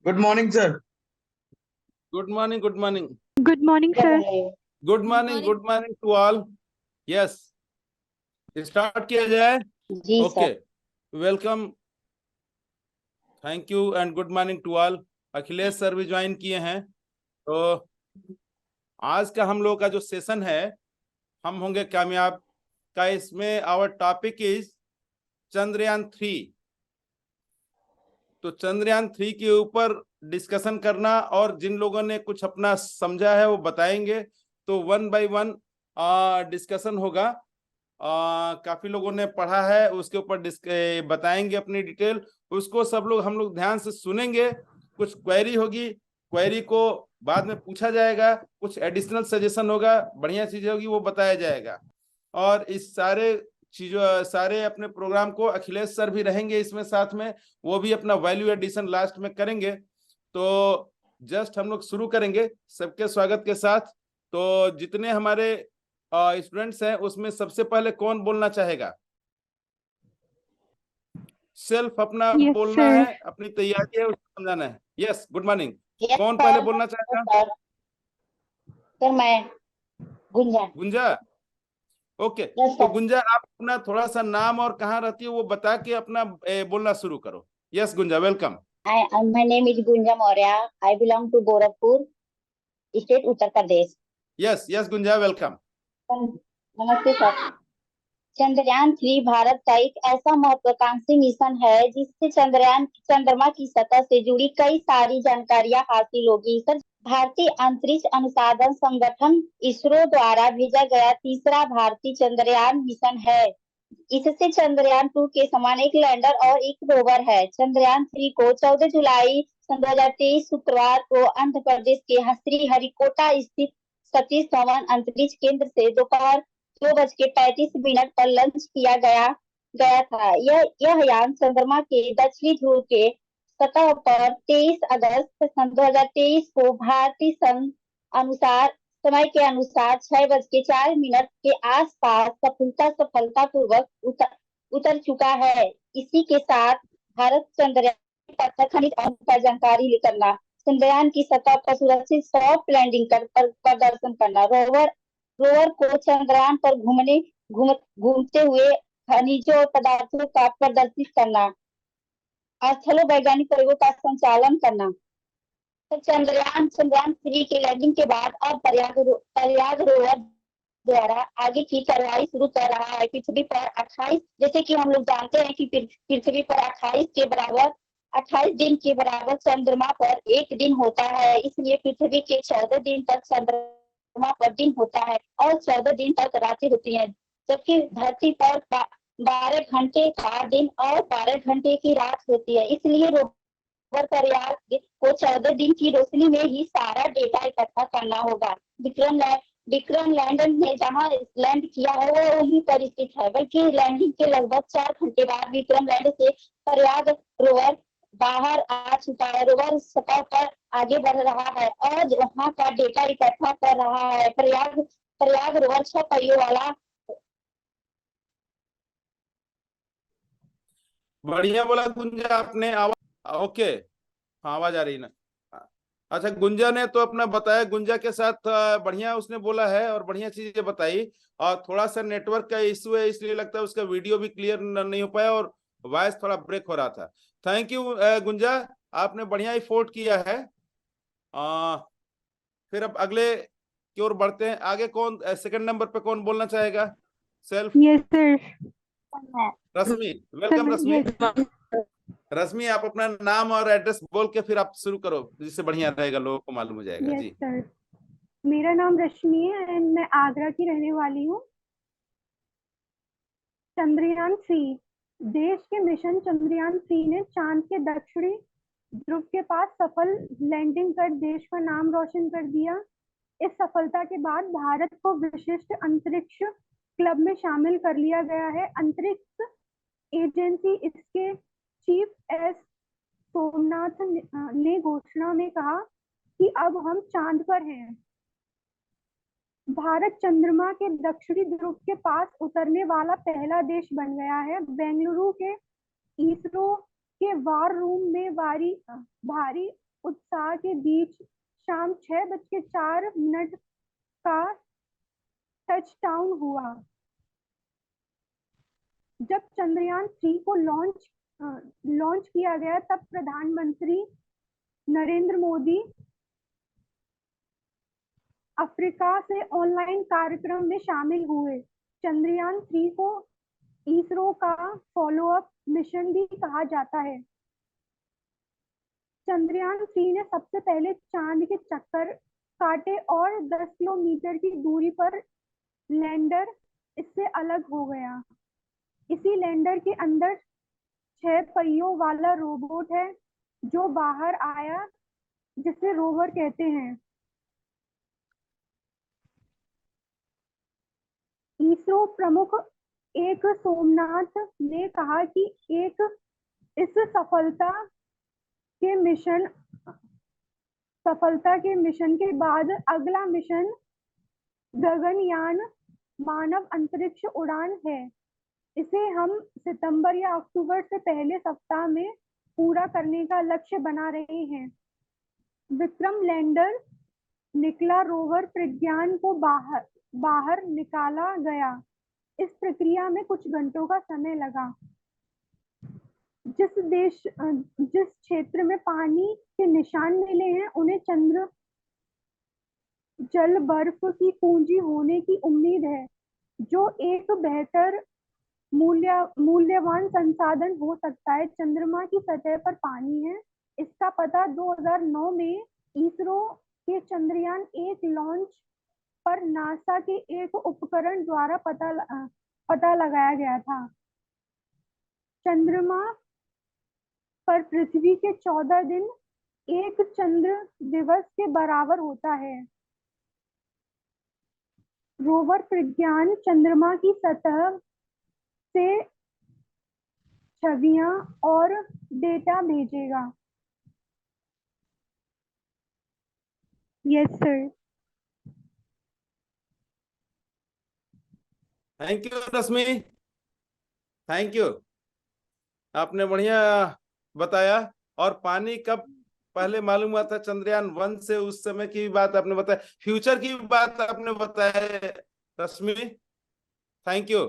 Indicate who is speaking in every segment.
Speaker 1: Good morning, sir.
Speaker 2: Good morning, good morning.
Speaker 3: Good morning, sir.
Speaker 2: Good morning to all. Yes, start किया जाए.
Speaker 4: जी
Speaker 2: Okay,
Speaker 4: sir.
Speaker 2: welcome. Thank you and good morning to all. Akhilesh sir भी join किए हैं. तो आज का हम लोग का जो सेशन है, हम होंगे कामयाब का. इसमें आवर टॉपिक इज चंद्रयान 3. तो चंद्रयान 3 के ऊपर डिस्कशन करना, और जिन लोगों ने कुछ अपना समझा है वो बताएंगे. तो 1 by 1 डिस्कशन होगा. काफी लोगों ने पढ़ा है, उसके ऊपर बताएंगे अपनी डिटेल. उसको सब लोग हम लोग ध्यान से सुनेंगे. कुछ क्वेरी होगी, क्वेरी को बाद में पूछा जाएगा. कुछ एडिशनल सजेशन होगा, बढ़िया चीजें होगी, वो बताया जाएगा. और इस सारे अपने प्रोग्राम को अखिलेश सर भी रहेंगे इसमें साथ में. वो भी अपना वैल्यू एडिशन लास्ट में करेंगे. तो जस्ट हम लोग शुरू करेंगे सबके स्वागत के साथ. तो जितने हमारे स्टूडेंट्स हैं उसमें सबसे पहले कौन बोलना चाहेगा? सेल्फ अपना बोलना है, अपनी तैयारी है, उसको समझाना है. Yes, good morning. कौन पहले बोलना चाहेगा?
Speaker 4: सर मैं
Speaker 2: गुंजा. ओके. तो गुंजा, आप अपना थोड़ा सा नाम और कहाँ रहती है वो बता के अपना बोलना शुरू करो. Yes Gunja, welcome.
Speaker 4: My name is Gunja Maurya. I belong to Gorakhpur, state Uttar Pradesh.
Speaker 2: Yes Gunja, welcome.
Speaker 4: नमस्ते सर. चंद्रयान 3 भारत का एक ऐसा महत्वाकांक्षी मिशन है जिससे चंद्रमा की सतह से जुड़ी कई सारी जानकारियां हासिल होगी. सर, भारतीय अंतरिक्ष अनुसंधान संगठन इसरो द्वारा भेजा गया तीसरा भारतीय चंद्रयान मिशन है. इससे चंद्रयान 2 के समान एक लैंडर और एक रोवर है. चंद्रयान 3 को 14 जुलाई सन 2023 शुक्रवार को आंध्र प्रदेश के श्रीहरिकोटा स्थित सतीश धवन अंतरिक्ष केंद्र से दोपहर 2:35 पर लॉन्च किया गया था. यह यान चंद्रमा के दक्षिणी ध्रुव के सतह पर 23 अगस्त सन 2023 को भारतीय समय के अनुसार 6:04 के आसपास सफलतापूर्वक उतर चुका है. इसी के साथ भारत चंद्रयान पर खनिज और जानकारी करना, चंद्रयान की सतह पर सुरक्षित सॉफ्ट लैंडिंग कर प्रदर्शन करना, रोवर को चंद्रयान पर घूमते हुए खनिजों और पदार्थों का प्रदर्शित करना, स्थलों वैज्ञानिक प्रयोगों का संचालन करना. तो चंद्रयान 3 के लैंडिंग के बाद अब प्रयाग रोवर द्वारा आगे की कार्रवाई शुरू कर रहा है. पृथ्वी पर 28, जैसे कि हम लोग जानते हैं कि पृथ्वी पर 28 दिन के बराबर चंद्रमा पर एक दिन होता है. इसलिए पृथ्वी के 14 दिन तक चंद्रमा पर दिन होता है और 14 दिन तक रातें होती हैं, जबकि धरती पर 12 घंटे का दिन और 12 घंटे की रात होती है. इसलिए रोवर प्रयाग को 14 दिन की रोशनी में ही सारा डेटा इकट्ठा करना होगा. विक्रम लैंडर ने जहां लैंड किया है वो वहीं पर स्थित है, बल्कि लैंडिंग के लगभग 4 घंटे बाद विक्रम लैंडर से प्रयाग रोवर बाहर आ चुका है. रोवर सतह पर आगे बढ़ रहा है और वहां का डेटा इकट्ठा कर रहा है. प्रयाग रोवर 6 पहियों वाला.
Speaker 2: बढ़िया बोला गुंजा आपने. आवाज ओके? हाँ, आवाज आ रही ना? अच्छा, गुंजा ने तो अपना बताया. गुंजा के साथ बढ़िया उसने बोला है और बढ़िया चीजें बताई. और थोड़ा सा नेटवर्क का इशू है, इसलिए लगता है उसका वीडियो भी क्लियर नहीं हो पाया और वॉइस थोड़ा ब्रेक हो रहा था. थैंक यू गुंजा, आपने बढ़िया ही फोर्ट किया है. फिर अब अगले की ओर बढ़ते हैं. आगे कौन सेकंड नंबर पे कौन बोलना चाहेगा? Self.
Speaker 3: Yes sir.
Speaker 2: Rashmi, welcome. Rashmi, आप अपना नाम और एड्रेस बोल के फिर आप शुरू करो, जिससे बढ़िया रहेगा, लोगों को मालूम हो जाएगा.
Speaker 3: यस
Speaker 2: जी
Speaker 3: सर. मेरा नाम रश्मि है एंड मैं आगरा की रहने वाली हूँ. चंद्रयान 3 देश के मिशन चंद्रयान 3 ने चांद के दक्षिणी ध्रुव के पास सफल लैंडिंग कर देश का नाम रोशन कर दिया. इस सफलता के बाद भारत को विशिष्ट अंतरिक्ष क्लब में शामिल कर लिया गया है. अंतरिक्ष एजेंसी इसके चीफ एस सोमनाथ ने घोषणा में कहा कि अब हम चांद पर हैं. भारत चंद्रमा के दक्षिणी ध्रुव के पास उतरने वाला पहला देश बन गया है. बेंगलुरु के इसरो के वार रूम में भारी उत्साह के बीच शाम 6:04 का टचडाउन हुआ। जब चंद्रयान 3 को लॉन्च किया गया तब प्रधानमंत्री नरेंद्र मोदी अफ्रीका से ऑनलाइन कार्यक्रम में शामिल हुए। चंद्रयान 3 को इसरो का फॉलोअप मिशन भी कहा जाता है। चंद्रयान 3 ने सबसे पहले चांद के चक्कर काटे और 10 किलोमीटर की दूरी पर लैंडर इससे अलग हो गया। इसी लैंडर के अंदर 6 पहियों वाला रोबोट है जो बाहर आया, जिसे रोवर कहते हैं। इसरो प्रमुख एक सोमनाथ ने कहा कि इस सफलता के मिशन के बाद अगला मिशन गगनयान मानव अंतरिक्ष उड़ान है। इसे हम सितंबर या अक्टूबर से पहले सप्ताह में पूरा करने का लक्ष्य बना रहे हैं। विक्रम लैंडर निकला, रोवर प्रज्ञान को बाहर निकाला गया। इस प्रक्रिया में कुछ घंटों का समय लगा। जिस क्षेत्र में पानी के निशान मिले हैं उन्हें चंद्र जल बर्फ की पूंजी होने की उम्मीद है, जो एक बेहतर मूल्यवान संसाधन हो सकता है। चंद्रमा की सतह पर पानी है। इसका पता 2009 में इसरो के चंद्रयान 1 लॉन्च पर नासा के एक उपकरण द्वारा पता लगाया गया था। चंद्रमा पर पृथ्वी के 14 दिन एक चंद्र दिवस के बराबर होता है। रोवर प्रज्ञान चंद्रमा की सतह से छवियां और डेटा भेजेगा। Yes sir.
Speaker 2: Thank you Rashmi, thank you, आपने बढ़िया बताया। और पानी कब पहले मालूम हुआ था? चंद्रयान 1 से, उस समय की बात आपने बताया, फ्यूचर की बात आपने बताया Rashmi, thank you.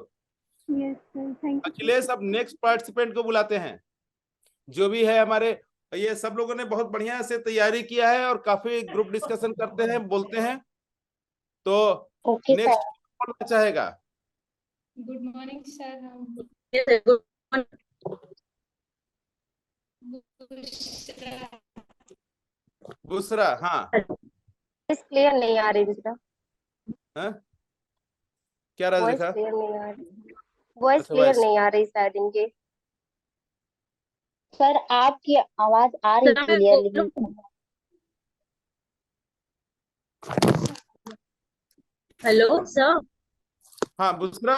Speaker 3: Yes sir, thank you.
Speaker 2: Akhilesh, अब नेक्स्ट पार्टिसिपेंट को बुलाते हैं, जो भी है हमारे। ये सब लोगों ने बहुत बढ़िया से तैयारी किया है और काफी ग्रुप डिस्कशन करते हैं, बोलते हैं। तो
Speaker 4: ओके
Speaker 2: नेक्स्ट
Speaker 4: सर।
Speaker 2: कौन बोलना चाहेगा?
Speaker 1: Good morning sir.
Speaker 2: बुसरा, हाँ।
Speaker 5: क्लियर नहीं आ रही दूसरा।
Speaker 2: हाँ? क्या
Speaker 5: वॉइस
Speaker 2: राधिका?
Speaker 5: क्लियर नहीं आ रही। वॉइस
Speaker 2: अच्छा,
Speaker 5: क्लियर
Speaker 2: वैसे
Speaker 5: नहीं आ रही शायद इनके।
Speaker 4: सर आपकी आवाज आ रही क्लियरली।
Speaker 5: Hello sir.
Speaker 2: हाँ बुसरा,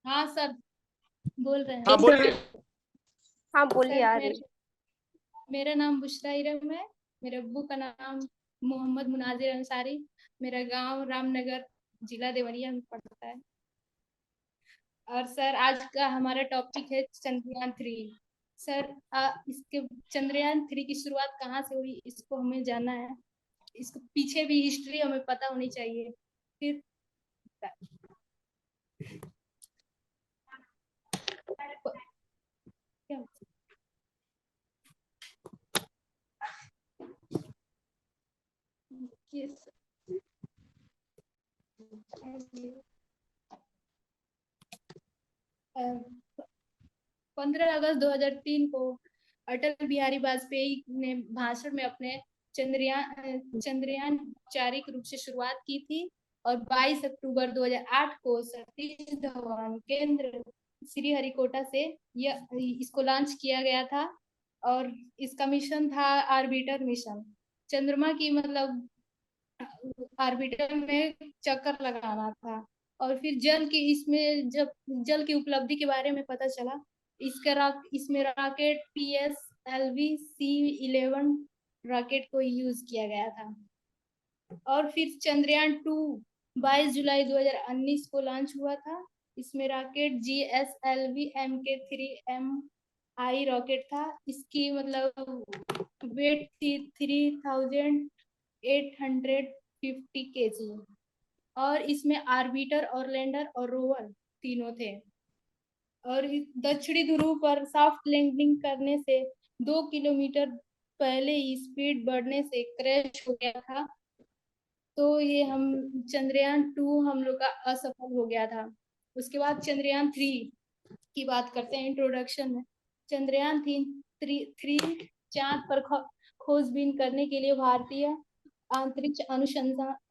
Speaker 1: हाँ सर, बोल रहे हैं।
Speaker 2: हाँ बोलिए।
Speaker 5: हाँ बोलिए।
Speaker 1: सर,
Speaker 5: आ रही।
Speaker 1: मेरा नाम बुशरा इरम है। मेरे अब्बू का नाम मोहम्मद मुनाजिर अंसारी। मेरा गांव रामनगर, जिला देवरिया में पड़ता है। और सर, आज का हमारा टॉपिक है चंद्रयान 3। सर, इसके चंद्रयान 3 की शुरुआत कहाँ से हुई, इसको हमें जानना है। इसको पीछे भी हिस्ट्री हमें पता होनी चाहिए। फिर क्या 15 अगस्त 2003 को अटल बिहारी वाजपेयी ने भाषण में अपने चंद्रयान औपचारिक रूप से शुरुआत की थी। और 22 अक्टूबर 2008 को सतीश धवन केंद्र श्रीहरिकोटा से इसको लॉन्च किया गया था। और इसका मिशन था ऑर्बिटर मिशन। चंद्रमा की मतलब ऑर्बिटर में चक्कर लगाना था। और फिर इसमें जब जल की उपलब्धि के बारे में पता चला, इसमें रॉकेट PSLV-C11 रॉकेट को यूज किया गया था। और फिर चंद्रयान 2 22 जुलाई 2019 को लॉन्च हुआ था। इसमें रॉकेट GSLV-MK3MI रॉकेट था। इसकी मतलब वेट थी 3850 kg। और इसमें आर्बिटर और लैंडर और रोवर तीनों थे। और दक्षिणी ध्रुव पर सॉफ्ट लैंडिंग करने से 2 किलोमीटर पहले ही स्पीड बढ़ने से क्रैश हो गया था। तो ये हम चंद्रयान 2 हम लोग का असफल हो गया था। उसके बाद चंद्रयान 3 की बात करते हैं इंट्रोडक्शन में। चंद्रयान 3 चांद पर खोजबीन करने के लिए भारतीय अंतरिक्ष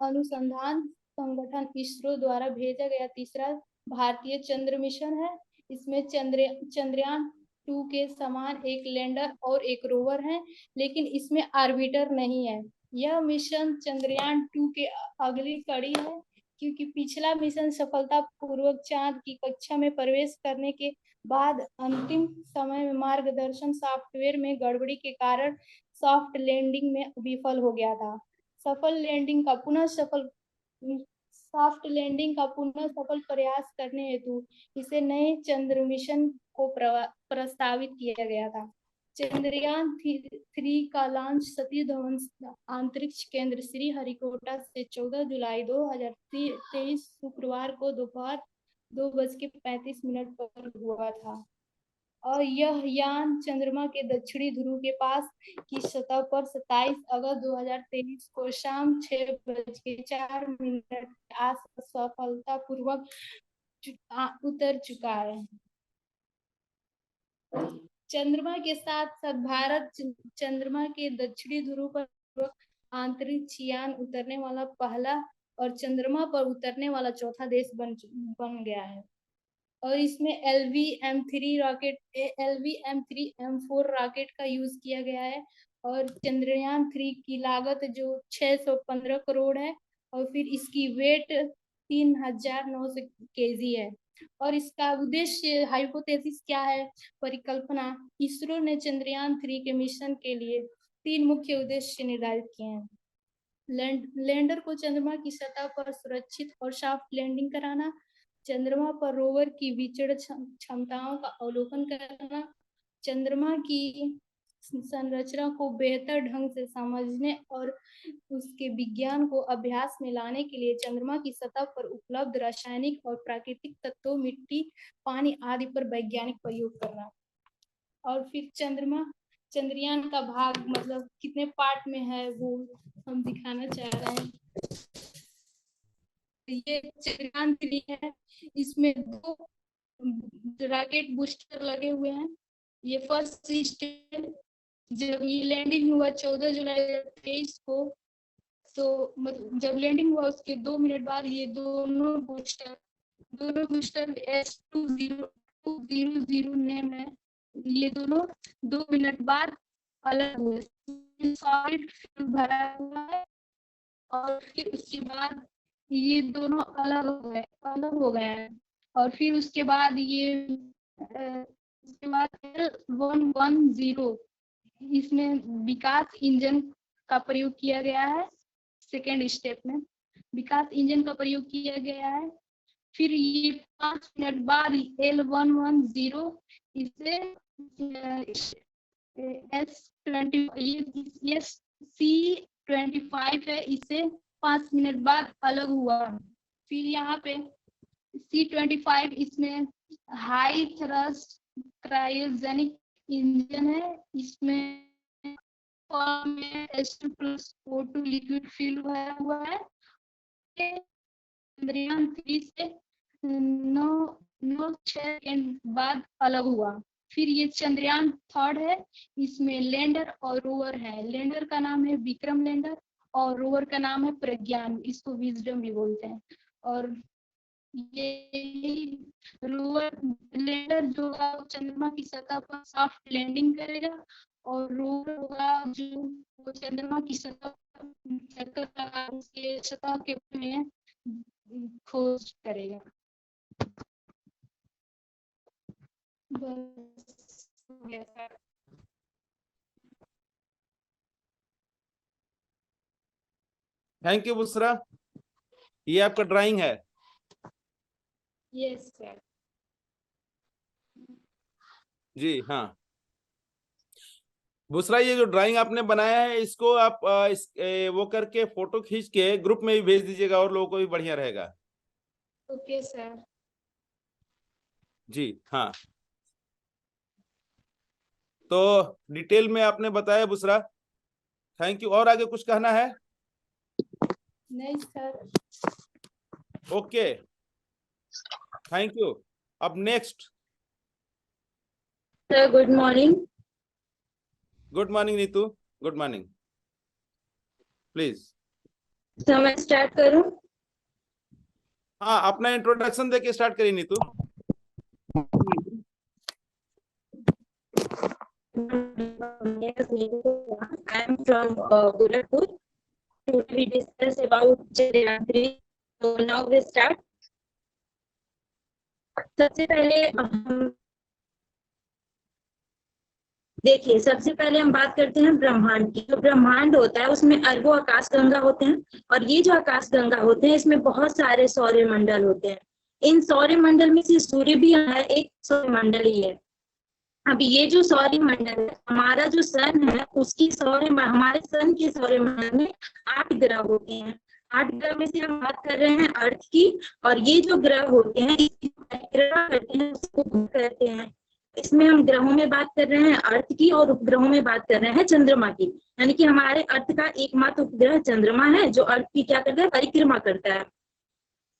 Speaker 1: अनुसंधान संगठन इसरो द्वारा भेजा गया तीसरा भारतीय चंद्र मिशन है। इसमें चंद्रयान 2 के समान एक लैंडर और एक रोवर है, लेकिन इसमें आर्बिटर नहीं है। यह मिशन चंद्रयान 2 के अगली कड़ी है, क्योंकि पिछला मिशन सफलतापूर्वक चांद की कक्षा में प्रवेश करने के बाद अंतिम समय में मार्गदर्शन सॉफ्टवेयर में गड़बड़ी के कारण सॉफ्ट लैंडिंग में विफल हो गया था। सॉफ्ट लैंडिंग का पुनः सफल प्रयास करने हेतु इसे नए चंद्र मिशन को प्रस्तावित किया गया था। चंद्रयान 3 का लॉन्च सतीश धवन अंतरिक्ष केंद्र श्रीहरिकोटा से 14 जुलाई 2023 शुक्रवार को दोपहर 2:35 पर हुआ था। और यह यान चंद्रमा के दक्षिणी ध्रुव के पास की सतह पर 27 अगस्त 2023 को शाम 6:04 के आसपास सफलतापूर्वक उतर चुका है। चंद्रमा के साथ साथ भारत चंद्रमा के दक्षिणी ध्रुव पर अंतरिक्ष यान उतरने वाला पहला और चंद्रमा पर उतरने वाला चौथा देश बन गया है। और इसमें LV-M3 M4 रॉकेट का यूज किया गया है। और चंद्रयान 3 की लागत जो 615 करोड़ है, और फिर इसकी वेट 3900 kg है। और इसका उद्देश्य हाइपोथेसिस क्या है, परिकल्पना। इसरो ने चंद्रयान 3 के मिशन के लिए 3 मुख्य उद्देश्य निर्धारित किए हैं। लैंडर को चंद्रमा की सतह पर सुरक्षित और सॉफ्ट लैंडिंग कराना, चंद्रमा पर रोवर की विचरण क्षमताओं का अवलोकन करना, चंद्रमा की संरचना को बेहतर ढंग से समझने और उसके विज्ञान को अभ्यास में लाने के लिए चंद्रमा की सतह पर उपलब्ध रासायनिक और प्राकृतिक तत्वों, मिट्टी, पानी आदि पर वैज्ञानिक प्रयोग करना। और फिर चंद्रयान का भाग मतलब कितने पार्ट में है वो हम दिखाना चाह रहे हैं। ये चंद्रयान 3 है, इसमें 2 रॉकेट बूस्टर लगे हुए हैं। ये फर्स्ट स्टेज जब ये लैंडिंग हुआ 14 जुलाई 2023 को, तो मतलब जब लैंडिंग हुआ उसके 2 मिनट बाद ये दोनों बूस्टर S2000 नेम है, ये दोनों 2 मिनट बाद अलग हुए। सॉलिड फ्यूल भरा हुआ है और फिर उसके बाद ये दोनों अलग हो गए हैं। और फिर उसके बाद L110 इसमें विकास इंजन का प्रयोग किया गया है। सेकेंड स्टेप में विकास इंजन का प्रयोग किया गया है। फिर ये 5 मिनट बाद L110 इसे C25 है, इसे 5 मिनट बाद अलग हुआ। फिर यहाँ पे C25 इसमें हाई थ्रस्ट क्रायोजेनिक इंजन है, इसमें H2+O2 लिक्विड फिल भरा हुआ है। चंद्रयान 3 से 9-6 सेकंड बाद अलग हुआ। फिर ये चंद्रयान 3 है, इसमें लैंडर और रोवर है। लैंडर का नाम है विक्रम लैंडर और रोवर का नाम है प्रज्ञान, इसको विजडम भी बोलते हैं। और ये रोवर लैंडर जो होगा चंद्रमा की सतह पर सॉफ्ट लैंडिंग करेगा, और रोवर होगा जो चंद्रमा की सतह उसके सतह के में खोज करेगा।
Speaker 2: Thank you Busra. ये आपका ड्राइंग है?
Speaker 1: Yes sir.
Speaker 2: जी हाँ। दूसरा ये जो ड्राइंग आपने बनाया है इसको आप वो करके फोटो खींच के ग्रुप में भी भेज दीजिएगा और लोगों को भी बढ़िया रहेगा।
Speaker 1: Okay sir.
Speaker 2: जी हाँ, तो डिटेल में आपने बताया बुसरा, थैंक यू। और आगे कुछ कहना है?
Speaker 1: नहीं सर।
Speaker 2: Okay, thank you. अब next.
Speaker 5: Sir good morning.
Speaker 2: Good morning Neetu, good morning, please.
Speaker 5: Sir मैं स्टार्ट करूं?
Speaker 2: हाँ, अपना इंट्रोडक्शन देके स्टार्ट करिए Neetu.
Speaker 5: I am from Gorakhpur. Today we discuss about Chandrayaan 3. So now we start. सबसे पहले सबसे पहले हम बात करते हैं ब्रह्मांड की। जो ब्रह्मांड होता है उसमें अरबों आकाश गंगा होते हैं, और ये जो आकाश गंगा होते हैं इसमें बहुत सारे सौर मंडल होते हैं। इन सौर मंडल में से सूर्य भी है, एक सौर मंडल ही है। अब ये जो सौर मंडल है, हमारा जो सन है उसकी हमारे सन के सौर मंडल में 8 ग्रह होते हैं। 8 ग्रह में से हम बात कर रहे हैं अर्थ की, और ये जो ग्रह होते हैं इसकी परिक्रमा करते हैं, उसको ग्रह कहते हैं। इसमें हम ग्रहों में बात कर रहे हैं अर्थ की, और उपग्रहों में बात कर रहे हैं चंद्रमा की। यानी कि हमारे अर्थ का एकमात्र उपग्रह चंद्रमा है जो अर्थ की क्या करता है, परिक्रमा करता है।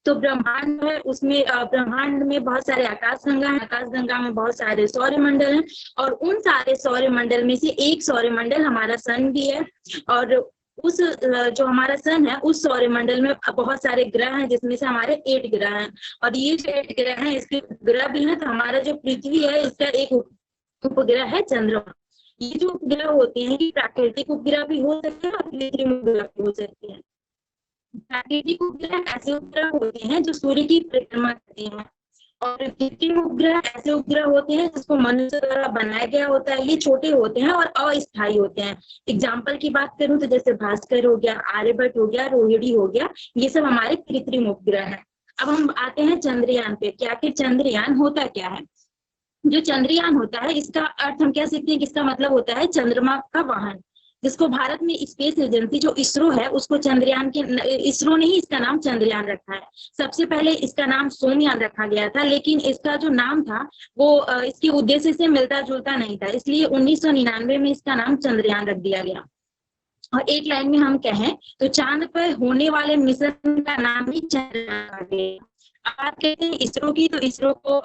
Speaker 5: तो ब्रह्मांड है, उसमें ब्रह्मांड में बहुत सारे आकाश गंगा है, आकाश गंगा में बहुत सारे सौर मंडल हैं, और उन सारे सौर मंडल में से एक सौर मंडल हमारा सन भी है। और उस जो हमारा सन है उस सौर मंडल में बहुत सारे ग्रह हैं, जिसमें से हमारे 8 ग्रह हैं। और ये जो 8 ग्रह हैं इसके ग्रह भी हैं। तो हमारा जो पृथ्वी है इसका एक उपग्रह है चंद्रमा। ये जो उपग्रह होते हैं ये प्राकृतिक उपग्रह भी हो सकते हैं और कृत्रिम उपग्रह भी हो सकते हैं। प्राकृतिक उपग्रह ऐसे उपग्रह होते हैं जो सूर्य की परिक्रमा करते हैं, और कृत्रिम उपग्रह ऐसे उपग्रह होते हैं जिसको मनुष्य द्वारा बनाया गया होता है। ये छोटे होते हैं और अस्थायी होते हैं। एग्जाम्पल की बात करूं तो जैसे भास्कर हो गया, आर्यभट्ट हो गया, रोहिणी हो गया, ये सब हमारे कृत्रिम उपग्रह हैं। अब हम आते हैं चंद्रयान पे। क्या कि चंद्रयान होता क्या है? जो चंद्रयान होता है इसका अर्थ हम कह सकते हैं कि इसका मतलब होता है चंद्रमा का वाहन, जिसको भारत में स्पेस एजेंसी जो इसरो है उसको चंद्रयान के, इसरो ने ही इसका नाम चंद्रयान रखा है। सबसे पहले इसका नाम सोमयान रखा गया था, लेकिन इसका जो नाम था वो इसके उद्देश्य से मिलता जुलता नहीं था, इसलिए 1999 में इसका नाम चंद्रयान रख दिया गया। और एक लाइन में हम कहें तो चांद पर होने वाले मिशन का नाम ही चंद्रयान रखा गया। आप कहते हैं इसरो की, तो इसरो को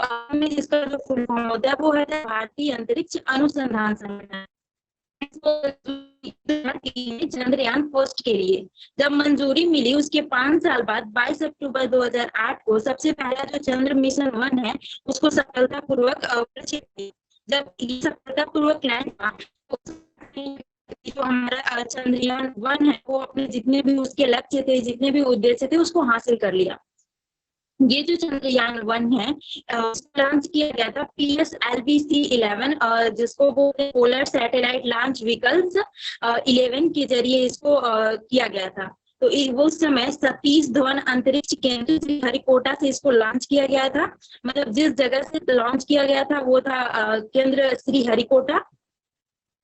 Speaker 5: इसका जो फुल फॉर्म होता है वो है भारतीय अंतरिक्ष अनुसंधान संगठन। चंद्रयान फर्स्ट के लिए जब मंजूरी मिली उसके 5 साल बाद 22 अक्टूबर 2008 को सबसे पहला जो चंद्र मिशन 1 है उसको सफलतापूर्वक प्रक्षेपित। जब ये सफलतापूर्वक लैंड हुआ तो हमारा चंद्रयान 1 है वो अपने जितने भी उसके लक्ष्य थे, जितने भी उद्देश्य थे उसको हासिल कर लिया। ये जो चंद्रयान 1 है लॉन्च किया गया था PSLV-C11, जिसको वो पोलर सैटेलाइट लॉन्च व्हीकल्स 11 के जरिए इसको किया गया था। तो उस समय सतीश धवन अंतरिक्ष केंद्र श्रीहरिकोटा से इसको लॉन्च किया गया था। मतलब जिस जगह से लॉन्च किया गया था वो था केंद्र श्रीहरिकोटा।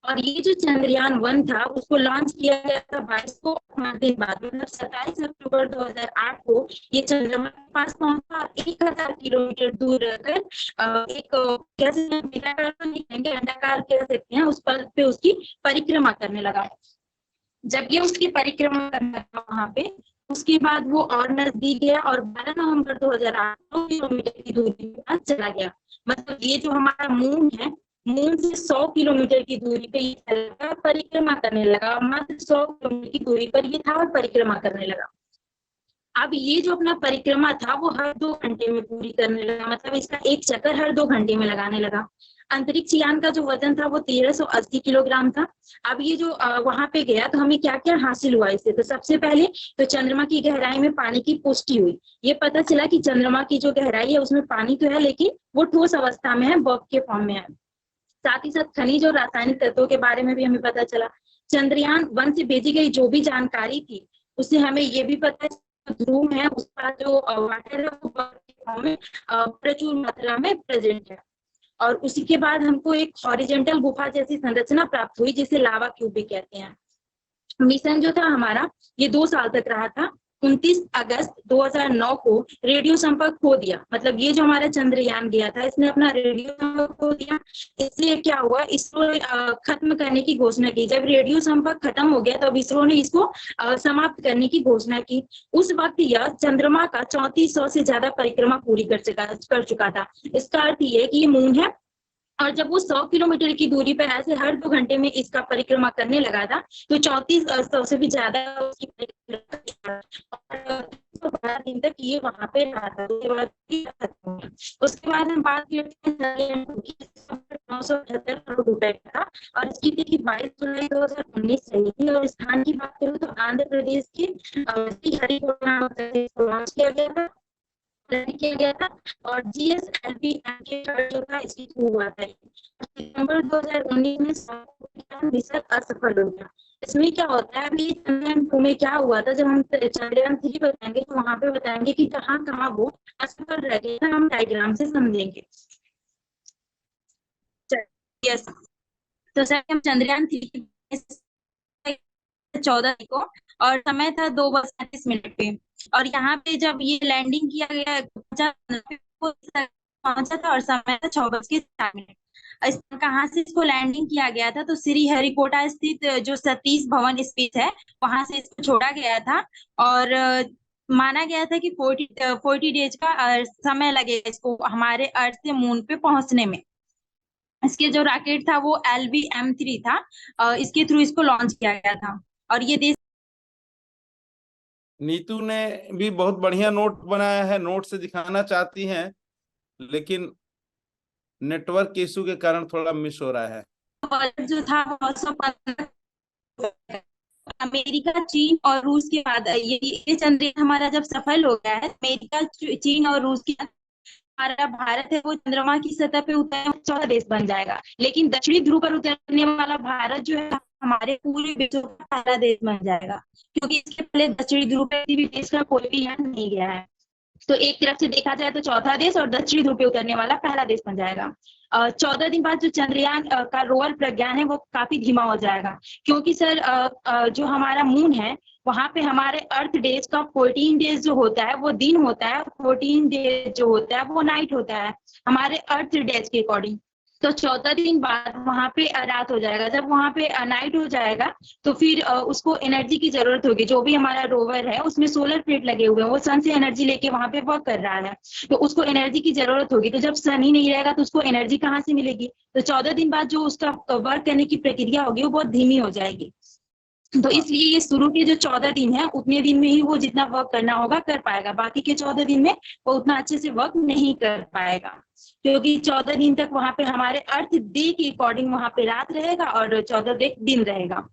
Speaker 5: और ये जो चंद्रयान 1 था उसको लॉन्च किया गया था 22 को 5 दिन बाद, मतलब 27 अक्टूबर 2008 को ये चंद्रमा के पास पहुंचा। और 1000 किलोमीटर दूर रहकर एक कैसे बेलाकार तो नहीं कहेंगे, अंडाकार कह सकते हैं, उस पर पे उसकी परिक्रमा करने लगा। जब ये उसकी परिक्रमा करने लगा वहां पे, उसके बाद वो और नजदीक गया और 12 नवंबर 2008 2 किलोमीटर की दूरी के पास चला गया। मतलब ये जो हमारा मून है, मून से 100 किलोमीटर की दूरी पे ये चला, परिक्रमा करने लगा। मात्र 100 किलोमीटर की दूरी पर ये था और परिक्रमा करने लगा। अब ये जो अपना परिक्रमा था वो हर 2 घंटे में पूरी करने लगा, मतलब इसका एक चक्कर हर 2 घंटे में लगाने लगा। अंतरिक्ष यान का जो वजन था वो 1380 किलोग्राम था। अब ये जो वहां पे गया तो हमें क्या क्या हासिल हुआ इससे? तो सबसे पहले तो चंद्रमा की गहराई में पानी की पुष्टि हुई। ये पता चला कि चंद्रमा की जो गहराई है उसमें पानी तो है लेकिन वो ठोस अवस्था में है, बर्फ के फॉर्म में है। साथ ही साथ खनिज और रासायनिक तत्वों के बारे में भी हमें पता चला। चंद्रयान 1 से भेजी गई जो भी जानकारी थी उससे हमें ये भी पता ध्रुव है उसका जो वाटर है वो बर्फ के फॉर्म में प्रचुर मात्रा में प्रेजेंट है। और उसी के बाद हमको एक हॉरिजेंटल गुफा जैसी संरचना प्राप्त हुई जिसे लावा क्यूब भी कहते हैं। मिशन जो था हमारा ये 2 साल तक रहा था। 29 अगस्त 2009 को रेडियो संपर्क खो दिया, मतलब ये जो हमारा चंद्रयान गया था इसने अपना रेडियो संपर्क खो दिया। इसलिए क्या हुआ, इसरो ने खत्म करने की घोषणा की। जब रेडियो संपर्क खत्म हो गया तब इसरो ने इसको समाप्त करने की घोषणा की। उस वक्त यह चंद्रमा का 3400 से ज्यादा परिक्रमा पूरी कर चुका था। इसका अर्थ ये है कि ये मून है, और जब वो 100 किलोमीटर की दूरी पर ऐसे हर 2 घंटे में इसका परिक्रमा करने लगा था तो 3400 से भी ज्यादा उसकी परिक्रमा, और 12 दिन तक ये वहां पे रहा था। उसके बाद हम बात करते हैं 978 करोड़ रुपए का, और इसकी तिथि 22 जुलाई 2019 रही थी। और स्थान की बात करूँ तो आंध्र प्रदेश के श्रीहरिकोटा लॉन्च किया गया था और GSLV-M के जो था इसकी हुआ था। सितंबर 2019 में मिशन असफल हो गया। इसमें क्या होता है, अभी चंद्रयान 2 में क्या हुआ था, जब हम चंद्रयान 3 बताएंगे तो वहां पे बताएंगे कि कहाँ कहाँ वो असफल रह गए थे, हम डायग्राम से समझेंगे। यस, तो सर हम चंद्रयान 3 14 को, और समय था 2:37 पे, और यहाँ पे जब ये लैंडिंग किया गया पहुंचा था और समय था 6:07। कहाँ से इसको लैंडिंग किया गया था, तो श्रीहरिकोटा स्थित जो सतीश धवन स्पेस है वहां से इसको छोड़ा गया था। और माना गया था कि 40 डेज का समय लगेगा इसको हमारे अर्थ से मून पे पहुंचने में। इसके जो रॉकेट था वो LV-M3 था, इसके थ्रू इसको लॉन्च किया गया था। और ये देश
Speaker 2: नीतू ने भी बहुत बढ़िया नोट बनाया है, नोट से दिखाना चाहती हैं लेकिन नेटवर्क इशू के कारण थोड़ा मिस हो रहा है।
Speaker 5: जो था वो 115 अमेरिका, चीन और रूस के बाद ये चंद्रयान हमारा जब सफल हो गया है, अमेरिका, चीन और रूस के हमारा भारत है वो चंद्रमा की सतह पे उतरने वाला चौथा देश बन जाएगा। लेकिन दक्षिणी ध्रुव पर उतरने वाला भारत जो है हमारे पूरे विश्व का पहला देश बन जाएगा, क्योंकि इसके पहले दक्षिणी ध्रुव पर किसी भी देश का कोई भी यान नहीं गया है। तो एक तरफ से देखा जाए तो चौथा देश और दक्षिणी ध्रुव पे उतरने वाला पहला देश बन जाएगा। 14 दिन बाद जो चंद्रयान का रोवर प्रज्ञान है वो काफी धीमा हो जाएगा, क्योंकि सर जो हमारा मून है वहां पे हमारे अर्थ डेज का 14 डेज जो होता है वो दिन होता है, 14 डेज जो होता है वो नाइट होता है हमारे अर्थ डेज के अकॉर्डिंग। तो 14 दिन बाद वहां पे रात हो जाएगा। जब वहां पे नाइट हो जाएगा तो फिर उसको एनर्जी की जरूरत होगी। जो भी हमारा रोवर है उसमें सोलर प्लेट लगे हुए हैं, वो सन से एनर्जी लेके वहां पे वर्क कर रहा है, तो उसको एनर्जी की जरूरत होगी। तो जब सन ही नहीं रहेगा तो उसको एनर्जी कहाँ से मिलेगी? तो 14 दिन बाद जो उसका वर्क करने की प्रक्रिया होगी वो बहुत धीमी हो जाएगी। तो इसलिए ये शुरू के जो 14 दिन है उतने दिन में ही वो जितना वर्क करना होगा कर पाएगा, बाकी के 14 दिन में वो उतना अच्छे से वर्क नहीं कर पाएगा, क्योंकि 14 दिन तक वहां पे हमारे अर्थ डे के अकॉर्डिंग वहां पे रात रहेगा और 14 डे दिन रहेगा।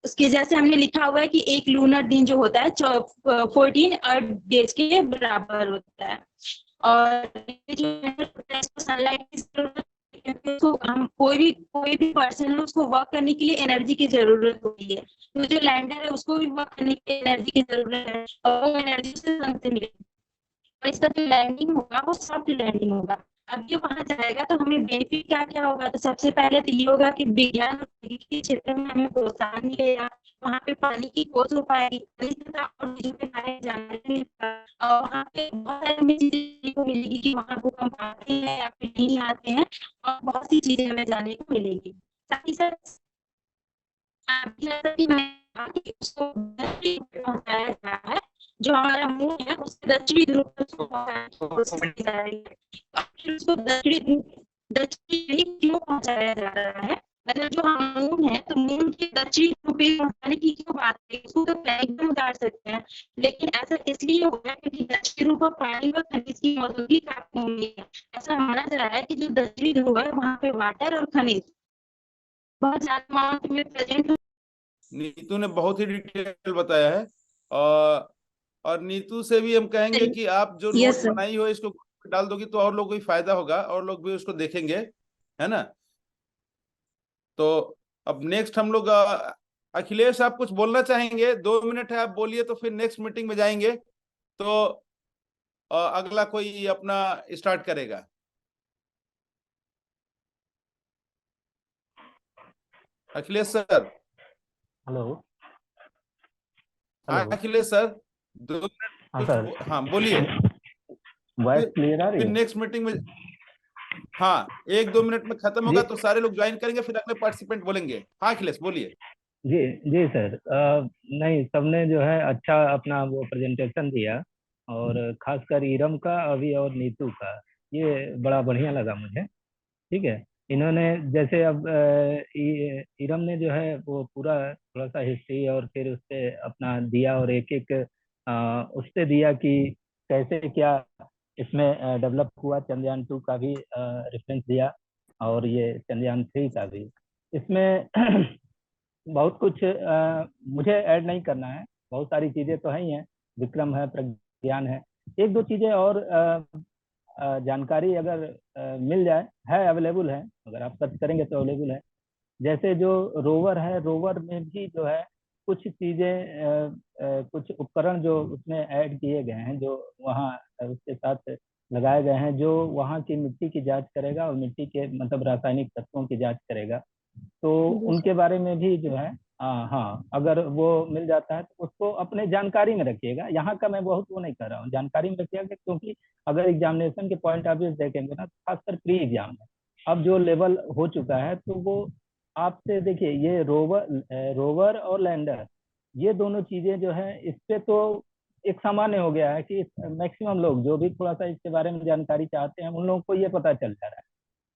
Speaker 5: उसके जैसे हमने लिखा हुआ है कि एक लूनर दिन जो होता है 14 अर्थ डेज के बराबर होता है। और जो सनलाइट उसको हम कोई भी पर्सन है उसको वर्क करने के लिए एनर्जी की जरूरत होती है, तो जो लैंडर है उसको भी वर्क करने के लिए एनर्जी की जरूरत है और वो एनर्जी से सन से मिलेगी। और इसका जो लैंडिंग होगा वो सॉफ्ट लैंडिंग होगा। अब ये वहां जाएगा तो हमें बेनिफिट क्या क्या होगा, तो सबसे पहले तो ये होगा कि विज्ञान और तकनीक के क्षेत्र में हमें प्रोत्साहन मिलेगा। वहाँ पे पानी की खोज हो पाएगी और चीजों के बारे में जानकारी मिलेगा। और वहाँ पे बहुत सारी हमें चीजें को मिलेगी कि वहाँ भूकंप आते हैं या फिर नहीं आते हैं, और बहुत सी चीजें हमें जानने को मिलेगी। साथ ही साथ उसको पहुंचाया गया है, जो हमारा मून है उसके दक्षिणी ध्रुव पर उसको दक्षिणी क्यों पहुंचाया जा रहा है, मतलब जो हम मून है तो मून के दक्षिणी ध्रुव पे पहुंचाने की क्यों बात है, इसको तो प्लैनेट में उतार सकते हैं, लेकिन ऐसा इसलिए होगा क्योंकि दक्षिणी ध्रुव पर पानी व खनिज की मौजूदगी काफी होगी। ऐसा माना जा रहा है कि जो दक्षिणी ध्रुव है वहाँ पे वाटर और खनिज बहुत ज्यादा अमाउंट में प्रेजेंट।
Speaker 2: नीतू ने बहुत ही डिटेल बताया है, और नीतू से भी हम कहेंगे कि आप जो
Speaker 5: Yes,
Speaker 2: नोट
Speaker 5: sir.
Speaker 2: बनाई हो इसको डाल दोगी तो और लोगों को भी फायदा होगा, और लोग भी उसको देखेंगे, है ना। तो अब नेक्स्ट हम लोग अखिलेश आप कुछ बोलना चाहेंगे? 2 मिनट है, आप बोलिए तो फिर नेक्स्ट मीटिंग में जाएंगे। तो अगला कोई अपना स्टार्ट करेगा। अखिलेश सर।
Speaker 6: हेलो
Speaker 2: हाँ
Speaker 6: हेलो।
Speaker 2: अखिलेश सर, 2 मिनट
Speaker 6: हाँ
Speaker 2: कुछ
Speaker 6: सर,
Speaker 2: हाँ बोलिए।
Speaker 6: वॉइस
Speaker 2: फिर
Speaker 6: क्लियर आ रही
Speaker 2: फिर
Speaker 6: है?
Speaker 2: नेक्स्ट मीटिंग में, हाँ 1-2 मिनट में खत्म
Speaker 6: जी
Speaker 2: होगा तो सारे लोग ज्वाइन करेंगे, फिर अगले पार्टिसिपेंट बोलेंगे। हाँ अखिलेश बोलिए।
Speaker 6: जी जी सर। नहीं, सबने जो है अच्छा अपना वो प्रेजेंटेशन दिया, और खासकर इरम का, अभी और नीतू का, ये बड़ा बढ़िया लगा मुझे। ठीक है। इन्होंने जैसे अब इरम ने जो है वो पूरा थोड़ा सा हिस्ट्री और फिर उससे अपना दिया, और एक एक उससे दिया कि कैसे क्या इसमें डेवलप हुआ। चंद्रयान 2 का भी रेफरेंस दिया, और ये चंद्रयान 3 का भी। इसमें बहुत कुछ मुझे ऐड नहीं करना है, बहुत सारी चीजें तो है ही हैं। विक्रम है, प्रज्ञान है, एक दो चीजें और जानकारी अगर मिल जाए, है अवेलेबल है, अगर आप सर्च करेंगे तो अवेलेबल है। जैसे जो रोवर है, रोवर में भी जो है कुछ चीजें कुछ उपकरण जो उसमें ऐड किए गए हैं, जो वहाँ उसके साथ लगाए गए हैं, जो वहाँ की मिट्टी की जांच करेगा और मिट्टी के मतलब रासायनिक तत्वों की जांच करेगा। तो उनके बारे में भी जो है हाँ, अगर वो मिल जाता है तो उसको अपने जानकारी में रखिएगा। यहाँ का मैं बहुत वो नहीं कर रहा हूँ, जानकारी में रखिएगा, क्योंकि अगर एग्जामिनेशन के पॉइंट ऑफ व्यू देखेंगे ना, खासकर प्री एग्जाम में अब जो लेवल हो चुका है, तो वो आपसे देखिए, ये रोवर और लैंडर, ये दोनों चीजें जो है, इस पे तो एक सामान्य हो गया है कि मैक्सिमम लोग जो भी थोड़ा सा इसके बारे में जानकारी चाहते हैं, उन लोगों को ये पता चल जा रहा है।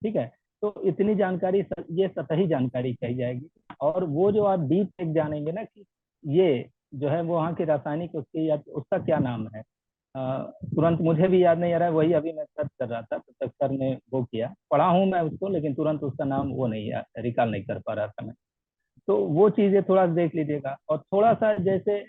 Speaker 6: ठीक है। तो इतनी जानकारी ये सतही जानकारी कही जाएगी। और वो जो आप डीप टेक जानेंगे ना, कि ये जो है वो वहाँ की रासायनिक उसकी या उसका क्या नाम है, तुरंत मुझे भी याद नहीं आ रहा है, वही अभी मैं सर्च कर रहा था, तब तक सर ने वो किया, पढ़ा हूँ मैं उसको, लेकिन तुरंत उसका नाम वो नहीं रिकॉल नहीं कर पा रहा था मैं। तो वो चीजें थोड़ा देख लीजिएगा। और थोड़ा सा जैसे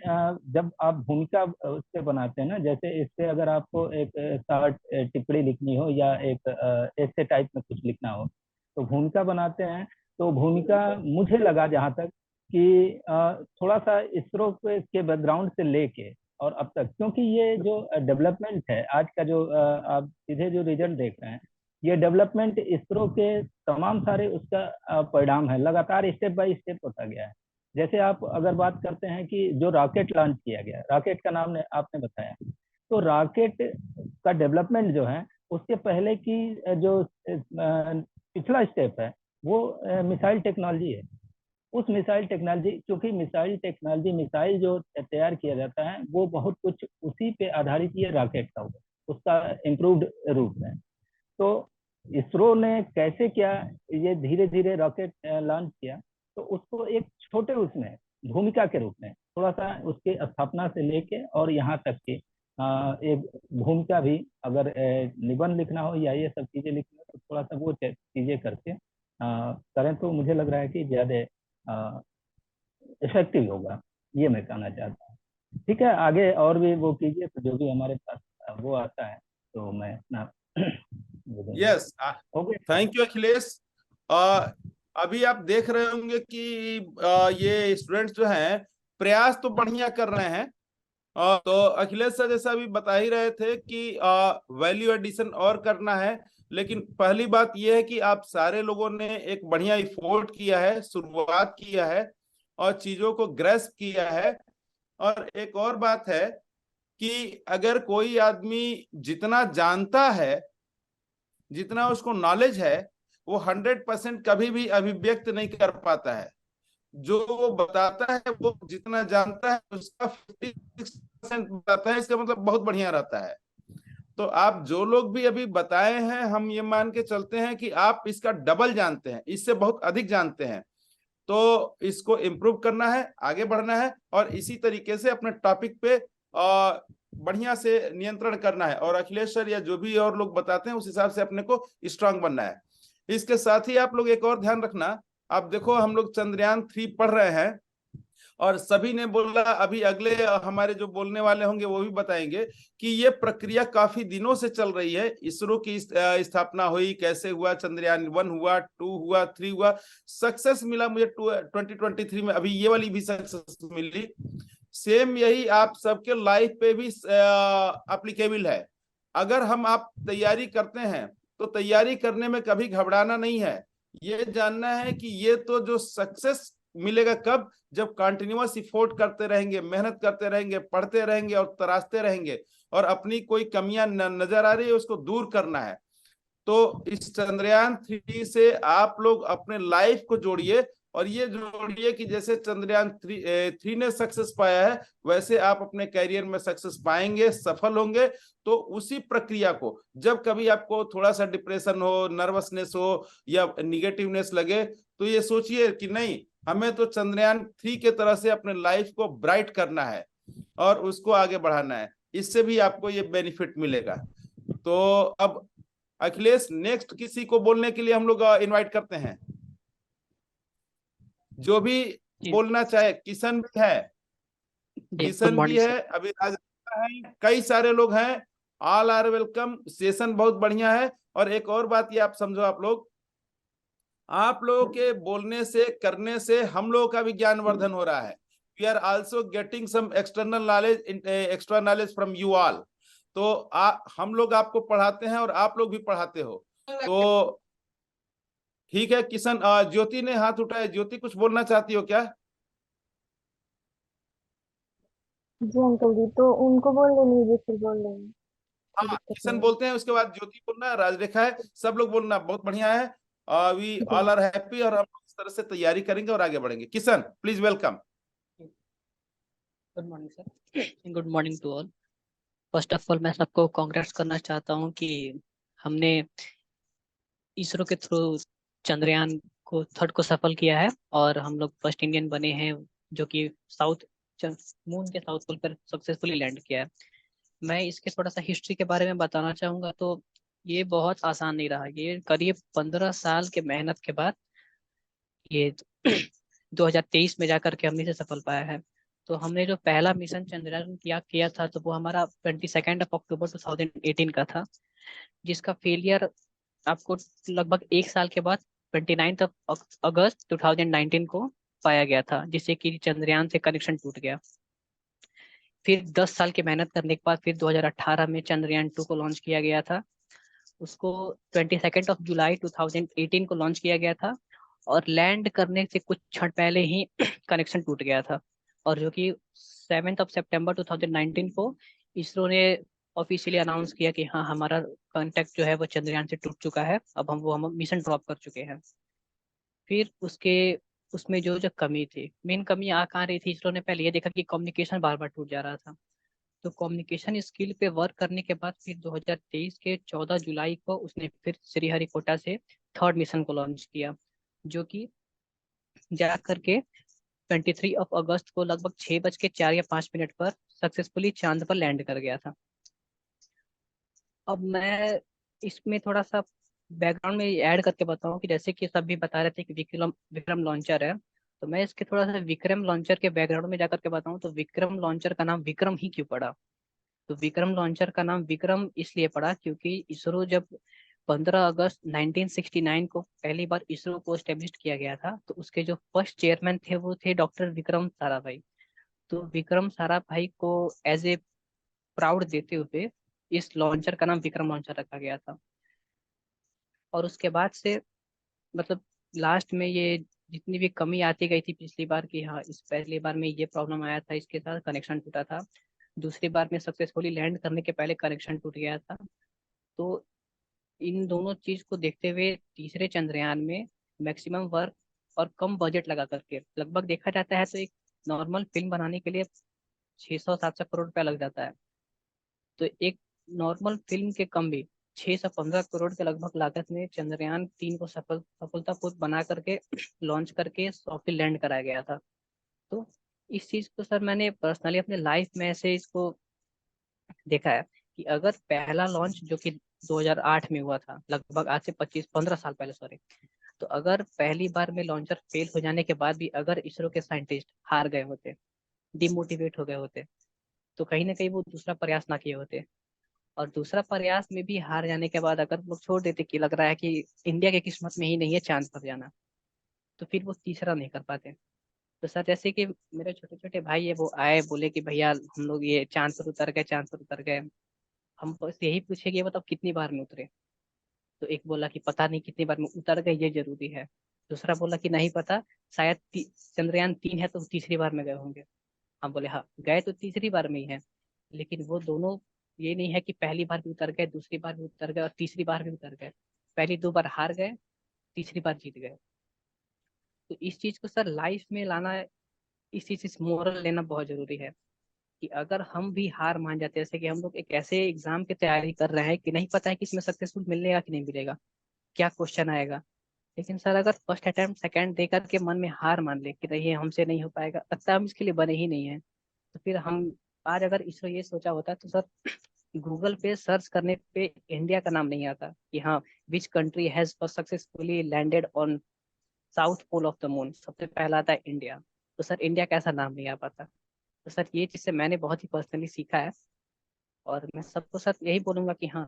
Speaker 6: जब आप भूमिका उससे बनाते हैं ना, जैसे इससे अगर आपको एक शॉर्ट टिप्पणी लिखनी हो, या एक ऐसे टाइप में कुछ लिखना हो, तो भूमिका बनाते हैं। तो भूमिका मुझे लगा जहाँ तक कि थोड़ा सा इसरो के बैकग्राउंड से लेके और अब तक, क्योंकि ये जो डेवलपमेंट है आज का, जो आप सीधे जो रिजल्ट देख रहे हैं, ये डेवलपमेंट इसरो के तमाम सारे उसका परिणाम है, लगातार स्टेप बाय स्टेप होता गया है। जैसे आप अगर बात करते हैं कि जो रॉकेट लॉन्च किया गया, रॉकेट का नाम आपने बताया, तो रॉकेट का डेवलपमेंट जो है, उसके पहले की जो पिछला स्टेप है, वो मिसाइल टेक्नोलॉजी है। उस मिसाइल टेक्नोलॉजी, क्योंकि मिसाइल टेक्नोलॉजी, मिसाइल जो तैयार किया जाता है, वो बहुत कुछ उसी पे आधारित ये रॉकेट का होगा, उसका इम्प्रूव्ड रूप है। तो इसरो ने कैसे क्या ये धीरे धीरे रॉकेट लॉन्च किया, तो उसको एक छोटे उसमें भूमिका के रूप में थोड़ा सा उसके स्थापना से लेके और यहाँ तक की एक भूमिका भी, अगर निबंध लिखना हो या ये सब चीजें लिखनी हो, तो थोड़ा सा वो चीजें करके करें, तो मुझे लग रहा है कि ज्यादा इफेक्टिव होगा, ये मैं कहना चाहता हूँ। ठीक है, आगे और भी वो कीजिए, तो जो भी हमारे पास वो आता है तो मैं अपना
Speaker 2: yes,
Speaker 6: okay.
Speaker 2: Thank you Akhilesh. अभी आप देख रहे होंगे कि ये स्टूडेंट्स जो हैं प्रयास तो बढ़िया कर रहे हैं। तो अखिलेश सर जैसा अभी बता ही रहे थे कि वैल्यू एडिशन और करना है, लेकिन पहली बात यह है कि आप सारे लोगों ने एक बढ़िया इफोर्ट किया है, शुरुआत किया है और चीजों को ग्रेस्प किया है। और एक और बात है कि अगर कोई आदमी जितना जानता है, जितना उसको नॉलेज है, वो 100% कभी भी अभिव्यक्त नहीं कर पाता है। जो वो बताता है, वो जितना जानता है उसका 56% बताता है, इसका मतलब बहुत बढ़िया रहता है। तो आप जो लोग भी अभी बताए हैं, हम ये मान के चलते हैं कि आप इसका डबल जानते हैं, इससे बहुत अधिक जानते हैं। तो इसको इम्प्रूव करना है, आगे बढ़ना है और इसी तरीके से अपने टॉपिक पे बढ़िया से नियंत्रण करना है। और अखिलेश सर या जो भी और लोग बताते हैं, उस हिसाब से अपने को स्ट्रांग बनना है। इसके साथ ही आप लोग एक और ध्यान रखना, आप देखो हम लोग चंद्रयान 3 पढ़ रहे हैं और सभी ने बोला, अभी अगले हमारे जो बोलने वाले होंगे वो भी बताएंगे कि ये प्रक्रिया काफी दिनों से चल रही है। इसरो की स्थापना हुई, कैसे हुआ, चंद्रयान 1 हुआ, 2 हुआ, 3 हुआ, सक्सेस मिला मुझे 2023 में, अभी ये वाली भी सक्सेस मिली। सेम यही आप सबके लाइफ पे भी एप्लीकेबल है। अगर आप तैयारी करते हैं तो तैयारी करने में कभी घबराना नहीं है। ये जानना है कि ये तो जो सक्सेस मिलेगा कब, जब कंटिन्यूअस इफोर्ट करते रहेंगे, मेहनत करते रहेंगे, पढ़ते रहेंगे और तराशते रहेंगे, और अपनी कोई कमियां नजर आ रही है उसको दूर करना है। तो इस चंद्रयान 3 से आप लोग अपने लाइफ को जोड़िए, और ये जोड़िए कि जैसे चंद्रयान 3 ने सक्सेस पाया है, वैसे आप अपने करियर में सक्सेस पाएंगे, सफल होंगे। तो उसी प्रक्रिया को, जब कभी आपको थोड़ा सा डिप्रेशन हो, नर्वसनेस हो या निगेटिवनेस लगे, तो ये सोचिए कि नहीं, हमें तो चंद्रयान 3 के तरह से अपने लाइफ को ब्राइट करना है और उसको आगे बढ़ाना है। इससे भी आपको ये बेनिफिट मिलेगा। तो अब अखिलेश, नेक्स्ट किसी को बोलने के लिए हम लोग इनवाइट करते हैं, जो भी बोलना चाहे। किशन भी है, किशन भी है, अभी राजा है, कई सारे लोग हैं। All are welcome. सेशन बहुत बढ़िया है। और एक और बात ये आप समझो, आप लोगों के बोलने से, करने से हम लोगों का भी ज्ञानवर्धन हो रहा है। We are also getting some external knowledge, extra knowledge from you all. तो हम लोग आपको पढ़ाते हैं और आप लोग भी पढ़ाते हो। तो ठीक है किशन। ज्योति ने हाथ उठाया। ज्योति, कुछ बोलना चाहती हो क्या?
Speaker 7: जी अंकल जी, तो उनको बोल लेंगे, जी फिर बोल लेंगे, कोई
Speaker 2: हाँ,
Speaker 7: दिक्कत
Speaker 2: किशन
Speaker 7: नहीं है।
Speaker 2: बोलते हैं, उसके बाद ज्योति बोलना है, राजरेखा है, सब लोग बोलना। बहुत बढ़िया है। वी
Speaker 7: जी
Speaker 2: ऑल आर हैप्पी, और हम इस तरह से तैयारी करेंगे और आगे बढ़ेंगे। Kishan, please welcome.
Speaker 8: Good morning sir. Good morning to all. First of all मैं सबको कांग्रेट्स करना चाहता हूँ कि हमने इसरो के थ्रू चंद्रयान को थर्ड को सफल किया है, और हम लोग फर्स्ट इंडियन बने हैं जो कि साउथ मून के साउथ पोल पर सक्सेसफुली लैंड किया है। मैं इसके थोड़ा सा हिस्ट्री के बारे में बताना चाहूँगा। तो ये बहुत आसान नहीं रहा। ये करीब 15 साल के मेहनत के बाद ये 2023 में जाकर के हमने इसे सफल पाया है। तो हमने जो पहला मिशन चंद्रयान किया था, तो वो हमारा 22 अक्टूबर 2018 का था, जिसका फेलियर आपको लगभग एक साल के बाद 29 अगस्त 2019 को पाया गया था, जिससे कि चंद्रयान से कनेक्शन टूट गया। फिर 10 साल की मेहनत करने के बाद फिर 2018 में चंद्रयान 2 को लॉन्च किया गया था। उसको 22 जुलाई 2018 को लॉन्च किया गया था, और लैंड करने से कुछ क्षण पहले ही कनेक्शन टूट गया था। और जो कि 7 सितंबर 2019 को इसरो ने ऑफिशियली अनाउंस किया कि हाँ, हमारा कांटेक्ट जो है वो चंद्रयान से टूट चुका है, अब हम मिशन ड्रॉप कर चुके हैं। फिर उसमें जो जो कमी थी, मेन कमी आ कहाँ रही थी, इसरो ने पहले ये देखा कि कम्युनिकेशन बार बार टूट जा रहा था। तो कम्युनिकेशन स्किल पे वर्क करने के बाद फिर 2023 के 14 जुलाई को उसने फिर श्रीहरिकोटा से थर्ड मिशन को लॉन्च किया, जो कि जा करके 23 अगस्त को लगभग 6:04 या 5 मिनट पर सक्सेसफुली चांद पर लैंड कर गया था। अब मैं इसमें थोड़ा सा बैकग्राउंड में ऐड करके बताऊं कि जैसे कि सभी बता रहे थे कि विक्रम विक्रम लॉन्चर है, तो मैं इसके थोड़ा सा विक्रम लॉन्चर के बैकग्राउंड में जाकर के बताऊं। तो विक्रम लॉन्चर का नाम विक्रम ही क्यों पड़ा? तो विक्रम लॉन्चर का नाम विक्रम इसलिए पड़ा क्योंकि इसरो जब 15 अगस्त 1969 को पहली बार इसरो को एस्टेब्लिश किया गया था, तो उसके जो फर्स्ट चेयरमैन थे वो थे डॉक्टर विक्रम साराभाई। तो विक्रम साराभाई को एज ए प्राउड देते हुए इस लॉन्चर का नाम विक्रम लॉन्चर रखा गया था। और उसके बाद से मतलब लास्ट में ये जितनी भी कमी आती गई थी पिछली बार की, हाँ, इस पहली बार में ये प्रॉब्लम आया था, इसके साथ कनेक्शन टूटा था। दूसरी बार में सक्सेसफुली लैंड करने के पहले कनेक्शन टूट गया था। तो इन दोनों चीज को देखते हुए तीसरे चंद्रयान में मैक्सिमम वर्क और कम बजट लगा करके, लगभग देखा जाता है तो एक नॉर्मल फिल्म बनाने के लिए 600-700 करोड़ रुपया लग जाता है। तो एक नॉर्मल फिल्म के कम भी 6 से 15 करोड़ के लगभग लागत में चंद्रयान 3 को सफलतापूर्वक बना करके लॉन्च करके सॉफ्टली लैंड कराया गया था। तो इस चीज को सर मैंने पर्सनली अपने लाइफ में ऐसे इसको देखा है कि अगर पहला लॉन्च जो कि 2008 में हुआ था, लगभग आज से 25-15 साल पहले, सॉरी, तो अगर पहली बार में लॉन्चर फेल हो जाने के बाद भी अगर इसरो के साइंटिस्ट हार गए होते, डिमोटिवेट हो गए होते, तो कहीं ना कहीं वो दूसरा प्रयास ना किए होते। और दूसरा प्रयास में भी हार जाने के बाद अगर लोग छोड़ देते कि लग रहा है कि इंडिया की किस्मत में ही नहीं है चांद पर जाना, तो फिर वो तीसरा नहीं कर पाते। तो सर जैसे कि मेरे छोटे छोटे भाई है, वो आए बोले कि भैया हम लोग ये चांद पर उतर गए, चांद पर उतर गए। हम बस यही पूछे कि ये बताओ कितनी बार में उतरे? तो एक बोला कि पता नहीं कितनी बार में उतर गए, ये जरूरी है। दूसरा बोला कि नहीं पता, शायद चंद्रयान 3 है तो तीसरी बार में गए होंगे। हम बोले हाँ, गए तो तीसरी बार में ही है, लेकिन वो दोनों ये नहीं है कि पहली बार भी उतर गए, दूसरी बार भी उतर गए और तीसरी बार भी उतर गए। पहली 2 बार हार गए, तीसरी बार जीत गए। तो इस चीज को सर लाइफ में लाना, इस चीज से मोरल लेना बहुत जरूरी है कि अगर हम भी हार मान जाते हैं, जैसे कि हम लोग एक ऐसे एग्जाम की तैयारी कर रहे हैं कि नहीं पता है कि इसमें सक्सेसफुल मिलेगा कि नहीं मिलेगा, क्या क्वेश्चन आएगा, लेकिन सर अगर फर्स्ट अटेम्प्ट सेकंड दे करके मन में हार मान ले कि नहीं हमसे नहीं हो पाएगा, लगता है हम इसके लिए बने ही नहीं है, तो फिर हम आज अगर इसरो ये सोचा होता तो सर गूगल पे सर्च करने पे इंडिया का नाम नहीं आता कि हाँ which country has successfully landed on south pole of the moon, सबसे पहला आता है इंडिया। तो सर इंडिया का ऐसा नाम नहीं आ पाता। तो सर ये चीज़ से मैंने बहुत ही पर्सनली सीखा है, और मैं सबको सर यही बोलूंगा कि हाँ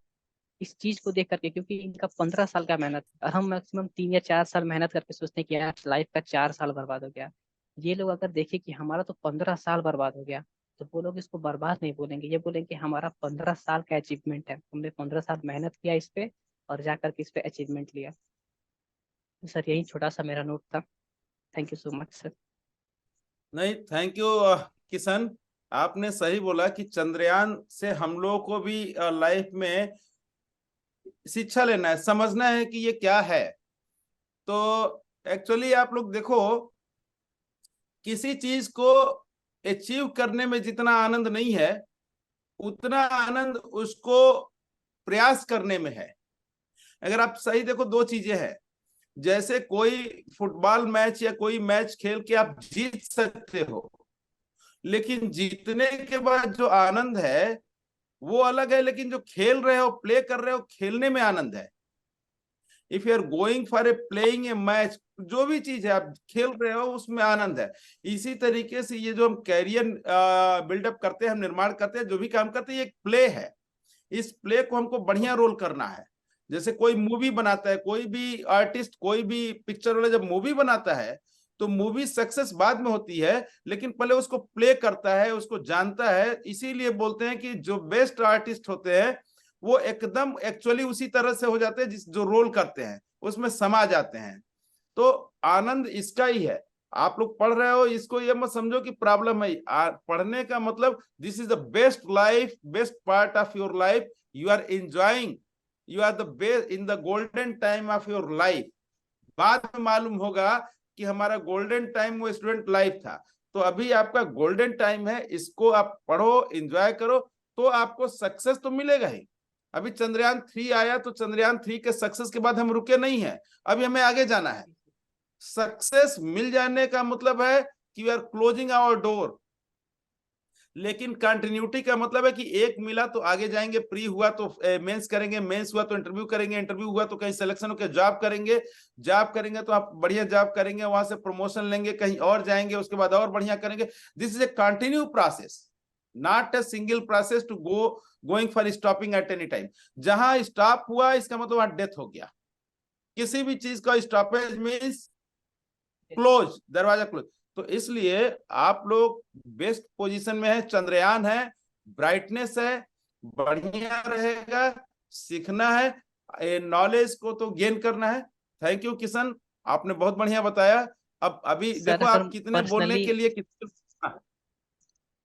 Speaker 8: इस चीज को देख करके, क्योंकि इनका 15 साल का मेहनत और हम मैक्सिमम 3 या 4 साल मेहनत करके सोचते हैं कि यार लाइफ का 4 साल बर्बाद हो गया। ये लोग अगर देखे कि हमारा तो 15 साल बर्बाद हो गया, तो वो लोग इसको बर्बाद नहीं बोलेंगे, ये बोलेंगे कि हमारा 15 साल का अचीवमेंट है, हमने 15 साल मेहनत किया इस पे और जा करके इस पे अचीवमेंट लिया। तो सर यही छोटा सा मेरा नोट था। Thank you so much sir.
Speaker 2: नहीं, थैंक यू किशन, आपने सही बोला कि चंद्रयान से हम लोगों को भी लाइफ में शिक्षा लेना है, समझना है कि ये क्या है। तो एक्चुअली आप लोग देखो, किसी चीज को अचीव करने में जितना आनंद नहीं है, उतना आनंद उसको प्रयास करने में है। अगर आप सही देखो, दो चीजें हैं। जैसे कोई फुटबॉल मैच या कोई मैच खेल के आप जीत सकते हो, लेकिन जीतने के बाद जो आनंद है वो अलग है, लेकिन जो खेल रहे हो, प्ले कर रहे हो, खेलने में आनंद है। If you are going for a playing a match, जो भी चीज है आप खेल रहे हो उसमें आनंद है। इसी तरीके से ये जो हम कैरियर बिल्डअप करते हैं, हम निर्माण करते हैं, जो भी काम करते हैं, ये एक प्ले है। इस प्ले को हमको बढ़िया रोल करना है। जैसे कोई मूवी बनाता है, कोई भी आर्टिस्ट, कोई भी पिक्चर वाला जब मूवी बनाता है तो मूवी सक्सेस बाद में होती है, लेकिन पहले उसको प्ले करता है, उसको जानता है। इसीलिए बोलते हैं कि जो बेस्ट आर्टिस्ट होते हैं वो एकदम एक्चुअली उसी तरह से हो जाते हैं जिस जो रोल करते हैं उसमें समा जाते हैं। तो आनंद इसका ही है। आप लोग पढ़ रहे हो, इसको ये मत समझो कि प्रॉब्लम है। पढ़ने का मतलब this is the best life, best part of your life. You are enjoying, you are the best in the golden time of your life. बाद में मालूम होगा कि हमारा गोल्डन टाइम वो स्टूडेंट लाइफ था। तो अभी आपका गोल्डन टाइम है, इसको आप पढ़ो, एंजॉय करो, तो आपको सक्सेस तो मिलेगा ही। अभी चंद्रयान 3 आया, तो चंद्रयान 3 के सक्सेस के बाद हम रुके नहीं हैं, अभी हमें आगे जाना है। सक्सेस मिल जाने का मतलब है कि we are closing our door, लेकिन कंटिन्यूटी का मतलब है कि एक मिला तो आगे जाएंगे, प्री हुआ तो मेंस करेंगे, मेंस हुआ तो इंटरव्यू करेंगे, इंटरव्यू हुआ तो कहीं सिलेक्शन होकर जॉब करेंगे, जॉब करेंगे तो आप बढ़िया जॉब करेंगे, वहां से प्रमोशन लेंगे, कहीं और जाएंगे, उसके बाद और बढ़िया करेंगे। This is a continue process, not a single process to going for stopping at any time. जहां स्टॉप हुआ इसका मतलब वहां डेथ हो गया। किसी भी चीज का स्टॉपेज मीन्स क्लोज, दरवाजा क्लोज। तो इसलिए आप लोग बेस्ट पोजीशन में है, चंद्रयान है, ब्राइटनेस है, बढ़िया रहेगा, सीखना है, नॉलेज को तो गेन करना है। थैंक यू किशन, आपने बहुत बढ़िया बताया। अब अभी देखो आप कितने बोलने के लिए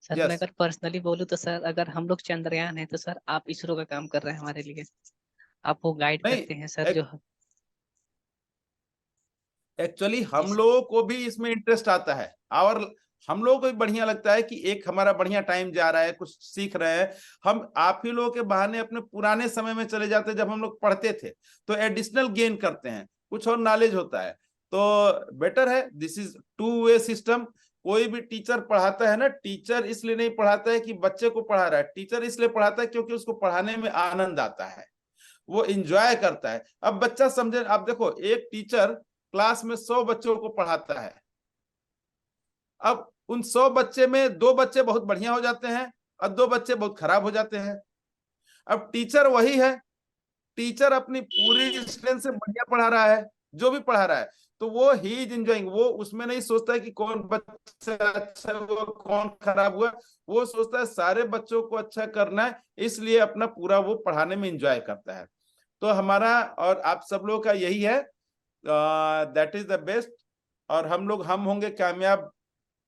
Speaker 8: सर
Speaker 2: yes.
Speaker 8: मैं अगर पर्सनली बोलूँ तो सर अगर हम लोग चंद्रयान है तो सर आप इसरो का काम कर रहे हैं हमारे लिए, आप वो गाइड करते हैं सर। जो
Speaker 2: एक्चुअली हम लोगों को भी इसमें इंटरेस्ट आता है, और हम लोगों को भी बढ़िया लगता है कि एक हमारा बढ़िया टाइम जा रहा है, कुछ सीख रहे हैं। हम आप ही लोगों के बहाने अपने पुराने समय में चले जाते हैं, जब हम लोग पढ़ते थे, तो एडिशनल गेन करते हैं, कुछ और नॉलेज होता है, तो बेटर है। This is 2 way system. कोई भी टीचर पढ़ाता है ना, टीचर इसलिए नहीं पढ़ाता है कि बच्चे को पढ़ा रहा है, टीचर इसलिए पढ़ाता है क्योंकि उसको पढ़ाने में आनंद आता है, वो इंजॉय करता है। अब बच्चा समझे, आप देखो एक टीचर क्लास में 100 बच्चों को पढ़ाता है, अब उन 100 बच्चे में 2 बच्चे बहुत बढ़िया हो जाते हैं और 2 बच्चे बहुत खराब हो जाते हैं। अब टीचर वही है, टीचर अपनी पूरी स्ट्रेंथ से बढ़िया पढ़ा रहा है, जो भी पढ़ा रहा है, तो वो ही इज एंजॉयिंग। वो उसमें नहीं सोचता है कि कौन बच्चा अच्छा हुआ, कौन खराब हुआ, वो सोचता है सारे बच्चों को अच्छा करना है, इसलिए अपना पूरा वो पढ़ाने में एंजॉय करता है। तो हमारा और आप सब लोगों का यही है, दैट इज द बेस्ट। और हम होंगे कामयाब।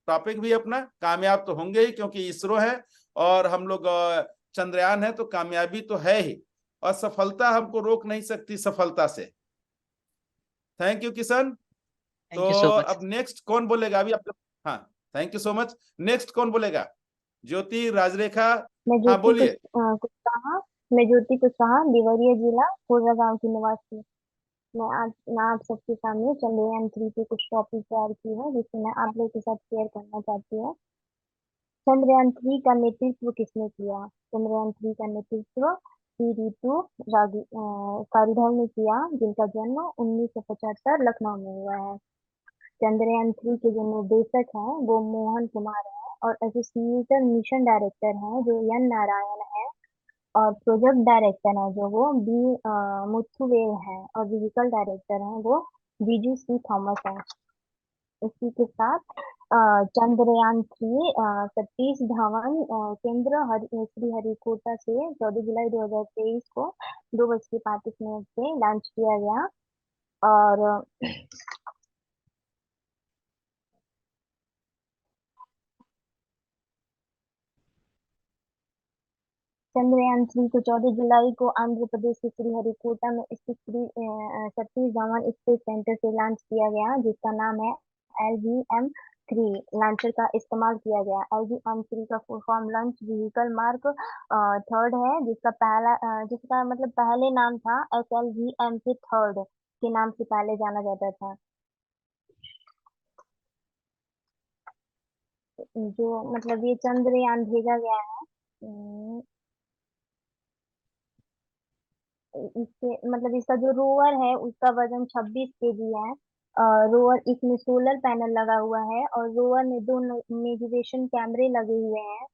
Speaker 2: टॉपिक भी अपना कामयाब तो होंगे ही, क्योंकि इसरो है और हम लोग चंद्रयान है, तो कामयाबी तो है ही, और सफलता हमको रोक नहीं सकती सफलता से। Thank you Kishan.
Speaker 8: थैंक
Speaker 2: तो
Speaker 8: यू सो मच।
Speaker 2: अब नेक्स्ट कौन बोलेगा अभी आप? हाँ, thank you so much. Next कौन बोलेगा? ज्योति, राजरेखा।
Speaker 7: मैं
Speaker 2: हाँ
Speaker 7: ज्योति
Speaker 2: बोलिए।
Speaker 7: कुशवाहा। मैं ज्योति कुशवाहा, देवरिया जिला, कोरबा गांव की निवासी। मैं आप सबके सामने चंद्रयान 3 की कुछ टॉपिक तैयार की है, जिसे मैं आप लोगों के साथ शेयर करना चाहती हूँ। चंद्रयान 3 का नेतृत्व किसने किया? चंद्रयान 3 का नेतृत्व सी ऋतु कारीधर ने किया, जिनका जन्म 1975 लखनऊ में हुआ है। चंद्रयान 3 के जो निर्देशक हैं वो मोहन कुमार हैं, और एसोसिएट मिशन डायरेक्टर हैं जो एन नारायण है, और प्रोजेक्ट डायरेक्टर हैं जो वो बी मुथुवेल हैं, और फिजिकल डायरेक्टर हैं वो बीजू सी थॉमस हैं। इसी के साथ चंद्रयान 3 सतीश धवन केंद्र श्री हरिकोटा से 14 जुलाई 2023 को 2:35 से लॉन्च किया गया। और चंद्रयान 3 को 14 जुलाई को आंध्र प्रदेश के श्रीहरिकोटा में स्थित श्री सतीश धवन स्पेस सेंटर से लॉन्च किया गया, जिसका नाम है LGM-3। लॉन्चर का इस्तेमाल किया गया। LGM-3 का full form launch vehicle mark third है, जिसका मतलब पहले नाम था SLVM के थर्ड के नाम से पहले जाना जाता था। जो मतलब ये चंद्रयान भेजा गया है, इसके मतलब इसका जो रोवर है उसका वजन 26 केजी है। रोवर, इसमें सोलर पैनल लगा हुआ है, और रोवर में 2 नेविगेशन कैमरे लगे हुए हैं,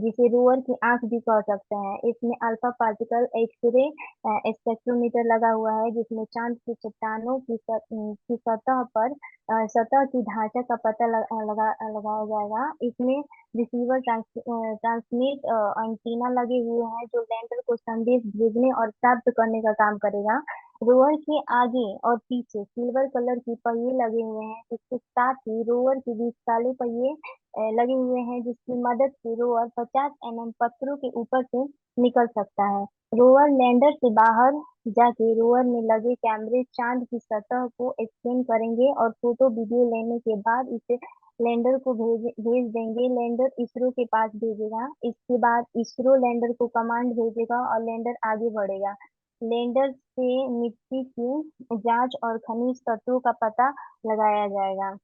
Speaker 7: जिसे रोवर की आंख भी कह सकते हैं। इसमें अल्फा पार्टिकल एक्सरे स्पेक्ट्रोमीटर लगा हुआ है, जिसमें चांद की चट्टानों की सतह पर सतह की ढांचा का पता लगाया जाएगा। इसमें रिसीवर ट्रांसमिट एंटीना लगे हुए हैं, जो लैंडर को संदेश भेजने और प्राप्त करने का काम करेगा। रोवर के आगे और पीछे सिल्वर कलर की पहिए लगे हुए हैं। इसके साथ ही रोवर के बीच काले पहिए लगे हुए हैं, जिसकी मदद से रोवर 50 पत्थरों के ऊपर से निकल सकता है। रोवर लैंडर से बाहर जाके रोवर में लगे कैमरे चांद की सतह को स्कैन करेंगे, और फोटो वीडियो लेने के बाद इसे लैंडर को भेज देंगे। लैंडर इसरो के पास भेजेगा। इसके बाद इसरो लैंडर को कमांड भेजेगा, और लैंडर आगे बढ़ेगा। लैंडर से मिट्टी की जांच और खनिज तत्वों का पता लगाया जाएगा।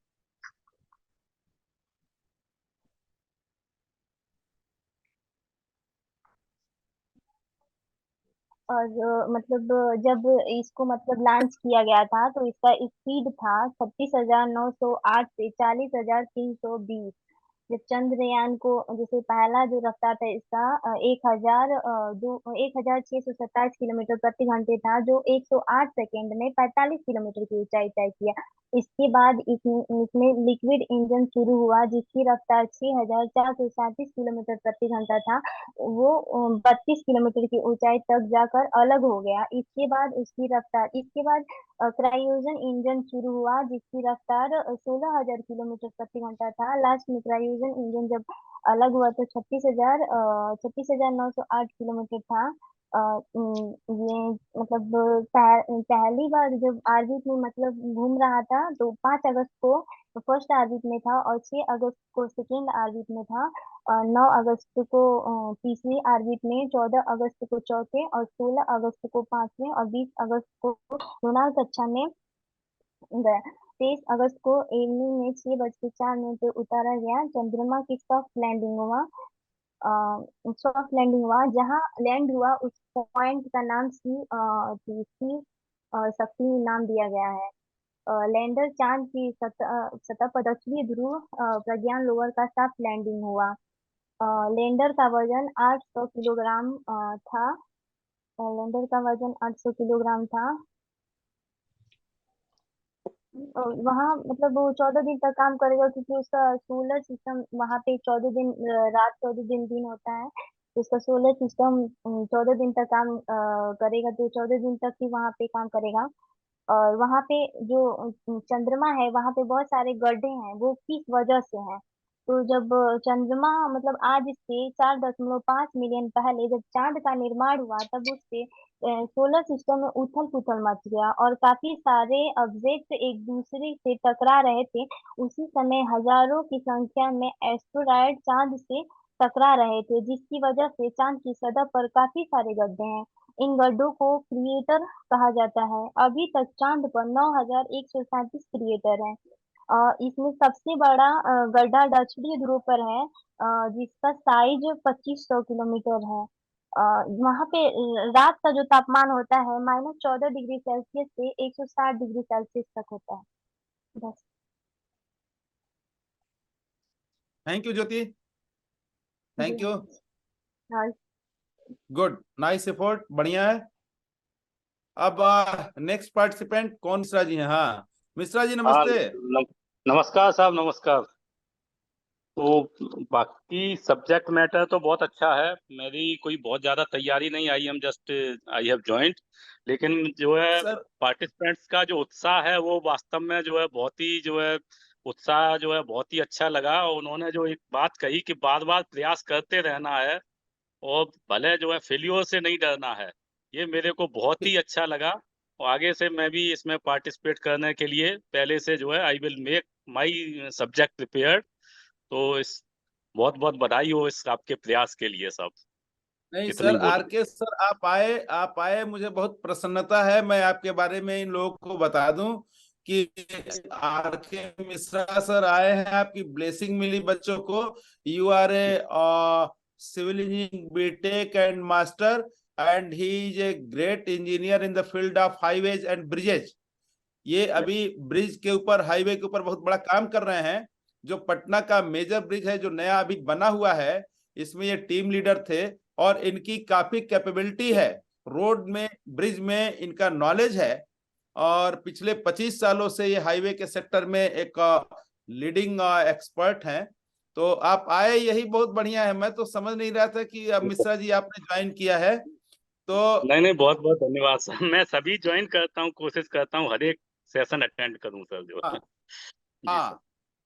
Speaker 7: और मतलब जब इसको मतलब लॉन्च किया गया था, तो इसका स्पीड था 36,908 से 40,320। जब चंद्रयान को जैसे पहला जो रफ्तार था इसका 1,627 किलोमीटर प्रति घंटे था, जो 108 सेकेंड में 45 किलोमीटर की ऊंचाई तय किया। इसके बाद इसमें लिक्विड इंजन शुरू हुआ, जिसकी रफ्तार 6,437 किलोमीटर प्रति घंटा था। वो 32 किलोमीटर की ऊंचाई तक जाकर अलग हो गया। इसके बाद क्रायोजन इंजन शुरू हुआ, जिसकी रफ्तार 16,000 किलोमीटर प्रति घंटा था। लास्ट में क्रायोजन इंजन जब अलग हुआ तो 36,908 किलोमीटर था। ये मतलब पहली बार जब ऑर्बिट में मतलब घूम रहा था, तो 5 अगस्त को फर्स्ट ऑर्बिट में था, और 6 अगस्त को सेकेंड ऑर्बिट में था, 9 अगस्त को तीसरी ऑर्बिट में, 14 अगस्त को चौथे, और 16 अगस्त को पांचवें, और 20 अगस्त को lunar कक्षा में गया। 23 अगस्त को इवनिंग में 6:04 पे उतारा गया। चंद्रमा की सॉफ्ट लैंडिंग हुआ। जहां लैंड हुआ उस पॉइंट का नाम सी शक्ति नाम दिया गया है। लैंडर चांद की सतह पर दक्षिणी ध्रुव प्रज्ञान रोवर का सॉफ्ट लैंडिंग हुआ। लैंडर का वजन 800 किलोग्राम था। लैंडर का वजन 800 किलोग्राम था। वहाँ मतलब वो 14 दिन तक काम करेगा, क्योंकि उसका सोलर सिस्टम वहाँ पे 14 दिन रात, 14 दिन दिन होता है। तो उसका सोलर सिस्टम 14 दिन तक काम करेगा, तो 14 दिन तक ही वहाँ पे काम करेगा। और वहाँ पे जो चंद्रमा है, वहाँ पे बहुत सारे गड्ढे हैं, वो किस वजह से हैं? तो जब चंद्रमा मतलब आज से 4.5 मिलियन पहले जब चांद का निर्माण हुआ, तब उससे सोलर सिस्टम में उथल पुथल मच गया और काफी सारे ऑब्जेक्ट एक दूसरे से टकरा रहे थे। उसी समय हजारों की संख्या में एस्ट्रॉयड चांद से टकरा रहे थे, जिसकी वजह से चांद की सतह पर काफी सारे गड्ढे हैं। इन गड्ढों को क्रिएटर कहा जाता है। अभी तक चांद पर 9,137 क्रिएटर हैं। इसमें सबसे बड़ा गड्ढा दक्षिणी ध्रुव पर है, जिसका साइज 2500 किलोमीटर है। वहाँ पे रात का जो तापमान होता है -14 डिग्री सेल्सियस से 160 डिग्री सेल्सियस तक होता है। बस।
Speaker 2: Thank you Jyoti, thank you,
Speaker 7: हाँ।
Speaker 2: गुड, नाइस एफर्ट, बढ़िया है। अब नेक्स्ट पार्टिसिपेंट कौन मिश्रा जी हैं? हाँ मिश्रा जी
Speaker 9: हाँ
Speaker 2: नमस्ते।
Speaker 9: नमस्कार साहब, नमस्कार। तो बाकी सब्जेक्ट मैटर तो बहुत अच्छा है। मेरी कोई बहुत ज्यादा तैयारी नहीं, I am just I have joint. लेकिन जो है
Speaker 2: सर
Speaker 9: पार्टिसिपेंट्स का जो उत्साह है वो वास्तव में जो है बहुत ही जो है उत्साह जो है बहुत ही अच्छा लगा। और उन्होंने जो एक बात कही कि बार बार प्रयास करते रहना है और भले जो है फेल्योर से नहीं डरना है, ये मेरे को बहुत ही अच्छा लगा। और आगे से मैं भी इसमें पार्टिसिपेट करने के लिए पहले से जो है I will make my subject prepared. तो इस बहुत बहुत बधाई हो इस आपके प्रयास के लिए सब।
Speaker 2: नहीं
Speaker 9: इतना
Speaker 2: सर,
Speaker 9: ही
Speaker 2: आर
Speaker 9: बोलूंगा।
Speaker 2: के सर आप आए, मुझे बहुत प्रसन्नता है। मैं आपके बारे में इन लोगों को बता दूं कि आर के मिश्रा सर आए हैं, आपकी ब्लेसिंग मिली बच्चों को। You are a civil engineering BTech and master and he is a great engineer in the field of highways and bridges. ये अभी ब्रिज के ऊपर, हाईवे के ऊपर बहुत बड़ा काम कर रहे हैं। जो पटना का मेजर ब्रिज है जो नया अभी बना हुआ है, इसमें ये टीम लीडर थे और इनकी काफी कैपेबिलिटी है। रोड में, ब्रिज में इनका नॉलेज है और पिछले 25 सालों से ये हाईवे के सेक्टर में एक लीडिंग एक्सपर्ट हैं। तो आप आए, यही बहुत बढ़िया है। मैं तो समझ नहीं रहा था कि मिश्रा जी आपने ज्वाइन किया है। तो
Speaker 9: नहीं नहीं, बहुत बहुत धन्यवाद सर। मैं सभी ज्वाइन करता हूँ, कोशिश करता हूँ हर एक सेशन अटेंड करूँ सर जो है।
Speaker 2: हाँ
Speaker 9: जी सर।
Speaker 2: हाँ,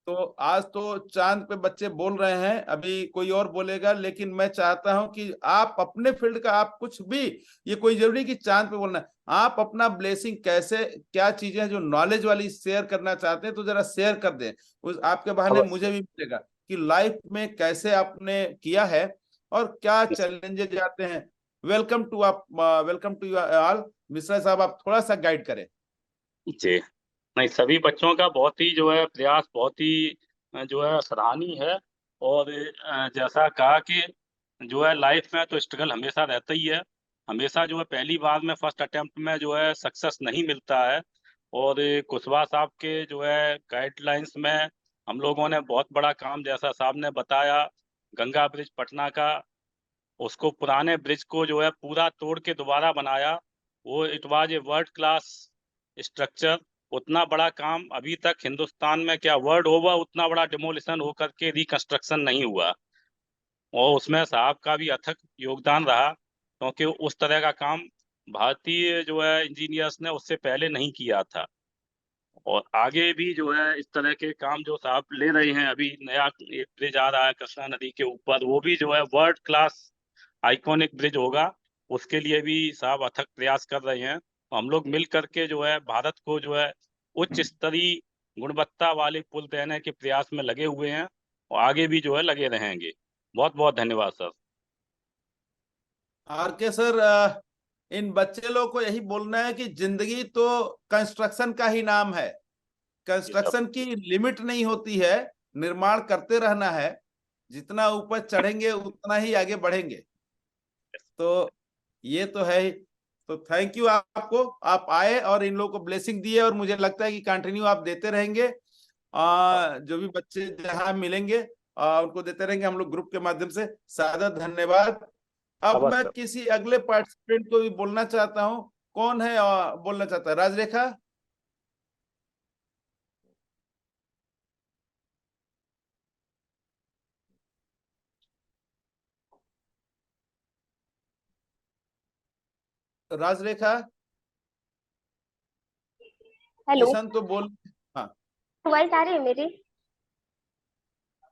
Speaker 2: तो आज तो चांद पे बच्चे बोल रहे हैं, अभी कोई और बोलेगा, लेकिन मैं चाहता हूं कि आप अपने फील्ड का, आप कुछ भी, ये कोई जरूरी नहीं कि चांद पे बोलना है, आप अपना ब्लेसिंग कैसे, क्या चीजें जो नॉलेज वाली शेयर करना चाहते हैं तो जरा शेयर कर दें। उस आपके बहाने मुझे
Speaker 9: अवश्य।
Speaker 2: भी मिलेगा कि लाइफ में कैसे आपने किया है और क्या चैलेंजेस आते हैं। वेलकम टू आप, welcome to you all. Mishra साहब आप थोड़ा सा गाइड करें।
Speaker 9: जी नहीं, सभी बच्चों का बहुत ही जो है प्रयास बहुत ही जो है सराहनीय है। और जैसा कहा कि जो है लाइफ में तो स्ट्रगल हमेशा रहता ही है। हमेशा जो है पहली बार में फर्स्ट अटेम्प्ट में जो है सक्सेस नहीं मिलता है। और कुशवाहा साहब के जो है गाइडलाइंस में हम लोगों ने बहुत बड़ा काम, जैसा साहब ने बताया, गंगा ब्रिज पटना का, उसको पुराने ब्रिज को जो है पूरा तोड़ के दोबारा बनाया। वो it was a world class structure. उतना बड़ा काम अभी तक हिंदुस्तान में क्या वर्ल्ड ओवर उतना बड़ा डिमोलिशन होकर के रिकंस्ट्रक्शन नहीं हुआ। और उसमें साहब का भी अथक योगदान रहा, क्योंकि उस तरह का काम भारतीय जो है इंजीनियर्स ने उससे पहले नहीं किया था। और आगे भी जो है इस तरह के काम जो साहब ले रहे हैं, अभी नया एक ब्रिज आ रहा है कृष्णा नदी के ऊपर, वो भी जो है वर्ल्ड क्लास आइकॉनिक ब्रिज होगा। उसके लिए भी साहब अथक प्रयास कर रहे हैं। हम लोग मिल करके जो है भारत को जो है उच्च स्तरीय गुणवत्ता वाले पुल देने के प्रयास में लगे हुए हैं और आगे भी जो है लगे रहेंगे। बहुत बहुत धन्यवाद सर।
Speaker 2: आर के सर, इन बच्चे लोग को यही बोलना है कि जिंदगी तो कंस्ट्रक्शन का ही नाम है।
Speaker 9: जी सर।
Speaker 2: कंस्ट्रक्शन की लिमिट नहीं होती है, निर्माण करते रहना है। जितना ऊपर चढ़ेंगे उतना ही आगे बढ़ेंगे। तो ये तो है ही। तो थैंक यू आपको, आप आए और इन लोगों को ब्लेसिंग दिए और मुझे लगता है कि कंटिन्यू आप देते रहेंगे। जो भी बच्चे जहां मिलेंगे उनको देते रहेंगे हम लोग ग्रुप के माध्यम से। सादर धन्यवाद। अब मैं
Speaker 9: अवश्य।
Speaker 2: किसी अगले पार्टिसिपेंट को भी बोलना चाहता हूँ। कौन है बोलना चाहता है? राजरेखा। राजरेखा,
Speaker 10: हेलो,
Speaker 2: किशन तो बोल। हाँ
Speaker 10: वॉइस आ रही है मेरी?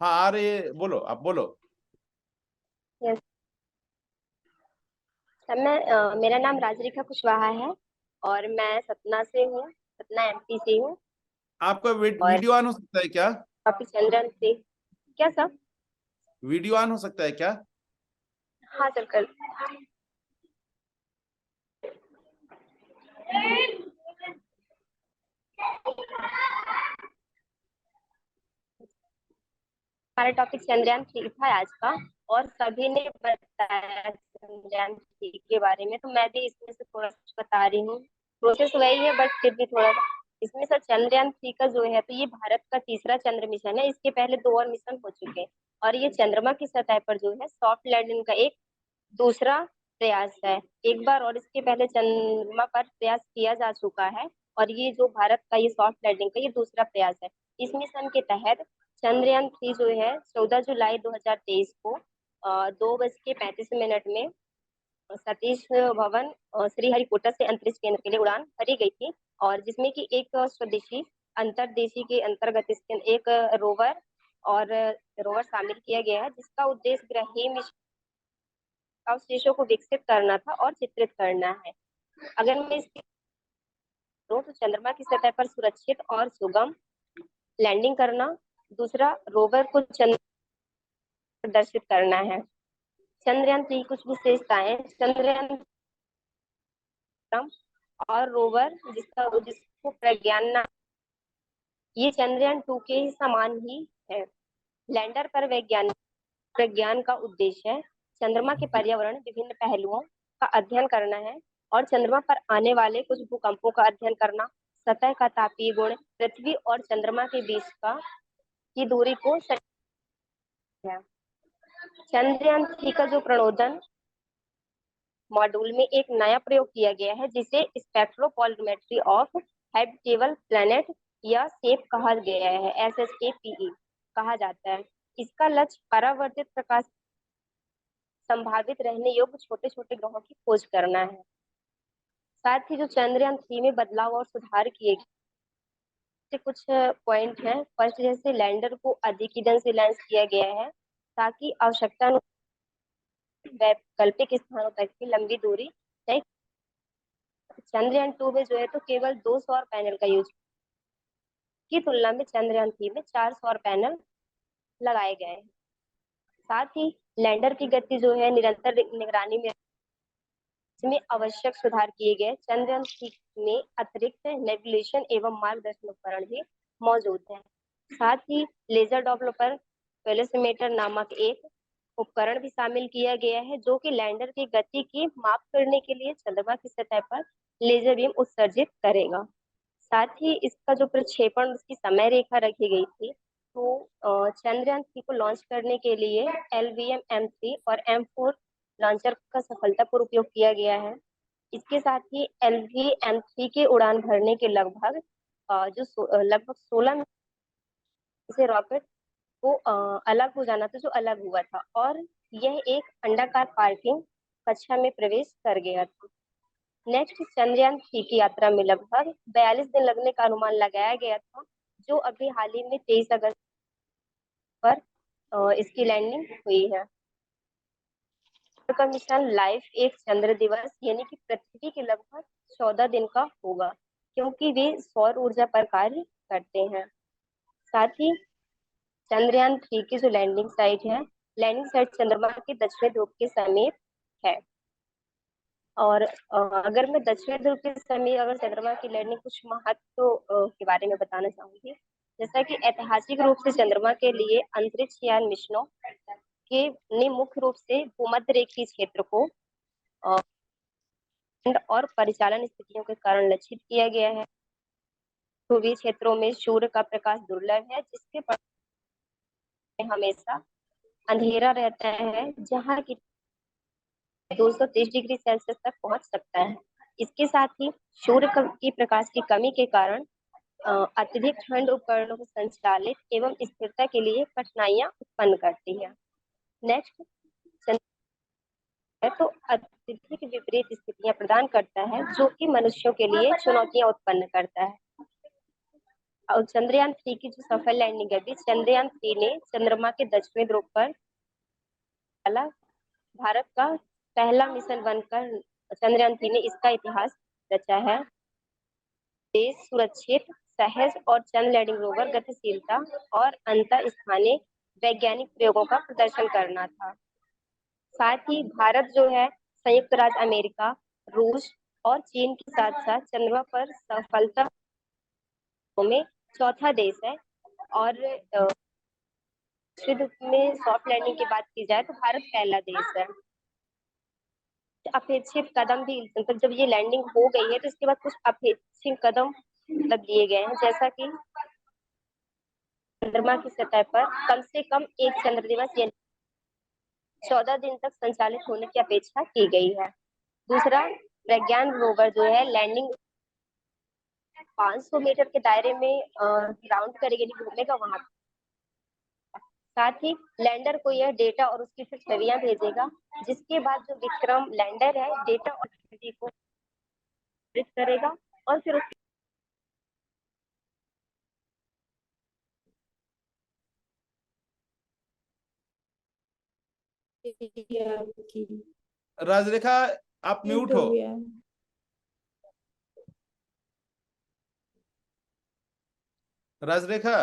Speaker 2: हाँ आ रही है, बोलो, आप बोलो।
Speaker 10: यस सर, मेरा नाम राजरेखा कुशवाहा है और मैं सतना से हूँ, सतना एमपी से हूँ।
Speaker 2: आपका
Speaker 10: और
Speaker 2: वीडियो ऑन हो सकता है क्या?
Speaker 10: काफी चंद्रयान से क्या सर?
Speaker 2: वीडियो ऑन हो सकता है क्या?
Speaker 10: हाँ सर, कल हमारा टॉपिक चंद्रयान 3 था आज का, और सभी ने बताया चंद्रयान 3 के बारे में, तो मैं भी इसमें से थोड़ा कुछ बता रही हूँ। प्रोसेस वही है बट फिर भी थोड़ा सा इसमें सर। चंद्रयान 3 का जो है, तो ये भारत का तीसरा चंद्र मिशन है। इसके पहले 2 और मिशन हो चुके हैं, और ये चंद्रमा की सतह पर जो है सॉफ्ट लैंडिंग का एक दूसरा प्रयास है। एक बार और इसके पहले चंद्रमा पर प्रयास किया जा चुका है, और ये जो भारत का ये सॉफ्ट लैंडिंग का ये दूसरा प्रयास है। इस मिशन के तहत चंद्रयान 3 जो है 14 जुलाई 2023 को 2:35 में सतीश धवन श्रीहरिकोटा से अंतरिक्ष केंद्र के लिए उड़ान भरी गई थी, और जिसमें कि एक स्वदेशी अंतर्देशी के अंतर्गत इसके एक रोवर शामिल किया गया है, जिसका उद्देश्य ग्रहीय अवशेषों को विकसित करना था और चित्रित करना है। अगर मैं इसकी तो चंद्रमा की सतह पर सुरक्षित और सुगम लैंडिंग करना, दूसरा रोवर को चंद्र प्रदर्शित करना है। चंद्रयान 3 कुछ विशेषताएं। चंद्रयान और रोवर जिसको प्रज्ञान, ये चंद्रयान 2 के ही समान ही है। लैंडर पर प्रज्ञान का उद्देश्य है चंद्रमा के पर्यावरण विभिन्न पहलुओं का अध्ययन करना है, और चंद्रमा पर आने वाले कुछ भूकंपों का अध्ययन करना, सतह का तापीय गुण, पृथ्वी और चंद्रमा के बीच की दूरी को है। चंद्रयान 3 का जो प्रणोदन मॉड्यूल में एक नया प्रयोग किया गया है, जिसे स्पेक्ट्रोपोलोमेट्री ऑफ हैबिटेबल प्लैनेट या सेप कहा गया है, SSAPE कहा जाता है। इसका लक्ष्य परावर्तित प्रकाश संभावित रहने योग्य छोटे छोटे ग्रहों की खोज करना है। साथ ही जो चंद्रयान 3 में बदलाव और सुधार किए गए कुछ पॉइंट हैं। फर्स्ट, जैसे लैंडर को अधिक ईंधन से लॉन्च किया गया है, ताकि आवश्यकता वैकल्पिक स्थानों तक की लंबी दूरी तय। चंद्रयान 2 में जो है तो केवल 2 सौर पैनल का यूज की तुलना में चंद्रयान 3 में 4 सौर पैनल लगाए गए हैं। साथ ही लैंडर की गति जो है निरंतर निगरानी में इसमें आवश्यक सुधार किए गए। चंद्रयान 3 में अतिरिक्त नेविगेशन एवं मार्गदर्शन उपकरण भी मौजूद हैं। साथ ही लेजर डॉपलर पेलेसीमीटर नामक एक उपकरण भी शामिल किया गया है, जो कि लैंडर की गति की माप करने के लिए चंद्रमा की सतह पर लेजर बीम उत्सर्जित करेगा। साथ ही इसका जो प्रक्षेपण, उसकी समय रेखा रखी गई थी, तो चंद्रयान 3 को लॉन्च करने के लिए LVM M3 और M4 लॉन्चर का सफलतापूर्वक उपयोग किया गया है। इसके साथ ही LV-M3 के उड़ान भरने के लगभग 16 से रॉकेट को अलग हो जाना था, जो अलग हुआ था, और यह एक अंडाकार पार्किंग कक्षा में प्रवेश कर गया था। नेक्स्ट, चंद्रयान 3 की यात्रा में लगभग 42 दिन लगने का अनुमान लगाया गया था, जो अभी हाल ही में 23 अगस्त पर इसकी लैंडिंग हुई है। का मिशन लाइफ एक चंद्र दिवस यानी कि पृथ्वी के लगभग 14 दिन का होगा, क्योंकि वे सौर ऊर्जा पर कार्य करते हैं। साथ ही चंद्रयान 3 की जो लैंडिंग साइट चंद्रमा के दक्षिण ध्रुव के समीप है। और अगर मैं दक्षिण ध्रुव के समीप अगर चंद्रमा की लैंडिंग कुछ महत्व के बारे में बताना चाहूंगी, जैसा कि ऐतिहासिक रूप से चंद्रमा के लिए अंतरिक्ष यान मिशनों के ने मुख्य रूप से भूमध्य रेखीय क्षेत्र को और परिचालन स्थितियों के कारण लक्षित किया गया है। ध्रुवीय क्षेत्रों में सूर्य का प्रकाश दुर्लभ है, जिसके पड़ने हमेशा अंधेरा रहता है, जहाँ की 230 डिग्री सेल्सियस तक पहुंच सकता है। इसके साथ ही सूर्य की प्रकाश की कमी के कारण अत्यधिक ठंड उपकरणों को संचालित एवं स्थिरता के लिए कठिनाइयां उत्पन्न करती है। नेक्स्ट, तो परिस्थिति की विपरीत स्थितियां प्रदान करता है जो कि मनुष्यों के लिए चुनौतियां उत्पन्न करता है। और चंद्रयान 3 की जो सफल लैंडिंग है अभी, चंद्रयान 3 ने चंद्रमा के दक्षिणी ध्रुव पर डाला। भारत का पहला मिशन बनकर चंद्रयान 3 ने इसका इतिहास रचा है। देश सुरक्षित, सहज और चंद्र लैंडिंग रोवर गतिशीलता और अंतर स्थानीय वैज्ञानिक प्रयोगों का प्रदर्शन करना था। साथ ही भारत जो है संयुक्त राज्य अमेरिका, रूस और चीन के साथ साथ चंद्रमा पर सफलता में चौथा देश है। और विश्व में सॉफ्ट लैंडिंग की बात की जाए तो भारत पहला देश है। अपेक्षित कदम भी, मतलब जब ये लैंडिंग हो गई है तो इसके बाद कुछ अपेक्षित कदम मतलब लिए गए हैं, जैसा कि चंद्रमा की सतह पर कम से कम एक चंद्र दिवस यानी 14 दिन तक संचालित होने की अपेक्षा की गई है। दूसरा, प्रज्ञान रोवर जो है लैंडिंग 500 मीटर के दायरे में राउंड करेगा, घूमेगा वहां। साथ ही लैंडर को यह डेटा और उसकी फिर छवियां भेजेगा, जिसके बाद जो विक्रम लैंडर है डेटा और छवि को करेगा और फिर उसके
Speaker 2: राजरेखा आप म्यूट हो। राजरेखा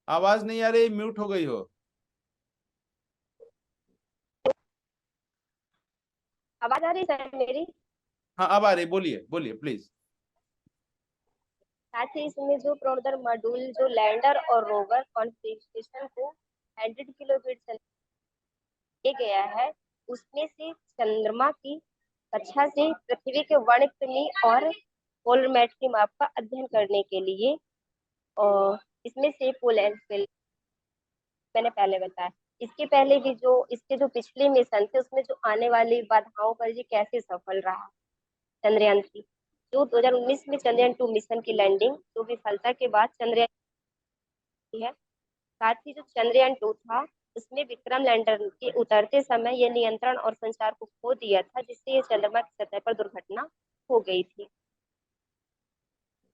Speaker 2: आवाज नहीं आ रही, म्यूट हो गई हो।
Speaker 10: आवाज आ रही है मेरी?
Speaker 2: हाँ अब आ रही, बोलिए बोलिए प्लीज।
Speaker 10: साथ ही इसमें जो प्रणोदर मॉड्यूल जो लैंडर और रोवर कॉन्फ़िगरेशन को 100 किलोमीटर चले गया है, उसमें से चंद्रमा की कक्षा से पृथ्वी के वर्णक्रमी और पोलर मैट की माप का अध्ययन करने के लिए, और इसमें से पोल एंड फिल मैंने पहले बताया। इसके पहले भी जो इसके जो पिछले मिशन थे उसमें जो आने वाली बाधाओं पर ये कैसे सफल रहा चंद्रयान 3। जो 2019 में चंद्रयान 2 मिशन की लैंडिंग जो विफलता के बाद चंद्रयान है। साथ ही जो चंद्रयान 2 था उसमें विक्रम लैंडर के उतरते समय यह नियंत्रण और संचार को खो दिया था, जिससे ये चंद्रमा की सतह पर दुर्घटना हो गई थी।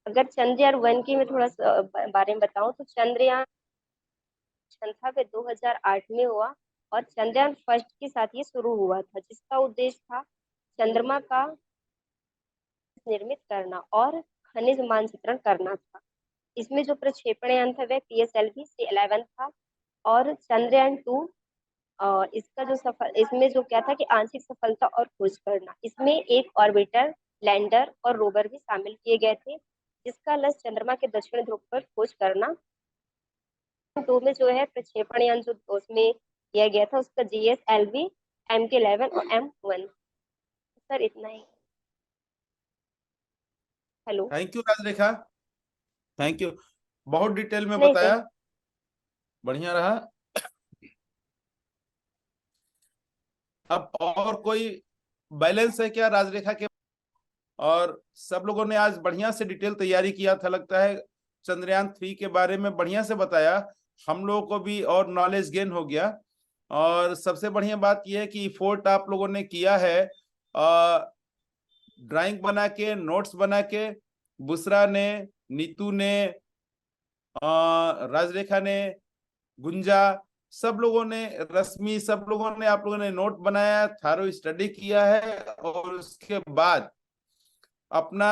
Speaker 10: अगर चंद्रयान 1 की मैं थोड़ा बारे में बताऊं तो चंद्रयान था वे 2008 में हुआ और चंद्रयान फर्स्ट के साथ ये शुरू हुआ था, जिसका उद्देश्य था चंद्रमा का निर्मित करना और खनिज मानचित्रण करना था। इसमें जो प्रक्षेपण यान था वह PSLV-C11 था। और चंद्रयान 2 इसका जो इसमें जो क्या था कि आंशिक सफलता और खोज करना, इसमें एक ऑर्बिटर, लैंडर और रोवर भी शामिल किए गए थे, जिसका लक्ष्य चंद्रमा के दक्षिण ध्रुव पर खोज करना। 2 में जो है प्रक्षेपण यान जो उसमें किया गया था उसका GSLV, MK11 और M1। सर इतना ही। Hello,
Speaker 2: thank you Rajrekha, thank you, बहुत डिटेल में
Speaker 10: नहीं
Speaker 2: बताया,
Speaker 10: सर।
Speaker 2: बढ़िया रहा। अब और कोई बैलेंस है क्या राजरेखा के? और सब लोगों ने आज बढ़िया से डिटेल तैयारी किया था, लगता है चंद्रयान 3 के बारे में बढ़िया से बताया, हम लोगों को भी और नॉलेज गेन हो गया। और सबसे बढ़िया बात यह है कि एफर्ट आप लोगों ने किया है, ड्राइंग बना के, नोट्स बना के, बुसरा ने, नीतू ने, राजरेखा ने, गुंजा, सब लोगों ने, रश्मि, सब लोगों ने, आप लोगों ने नोट बनाया, थारो स्टडी किया है और उसके बाद अपना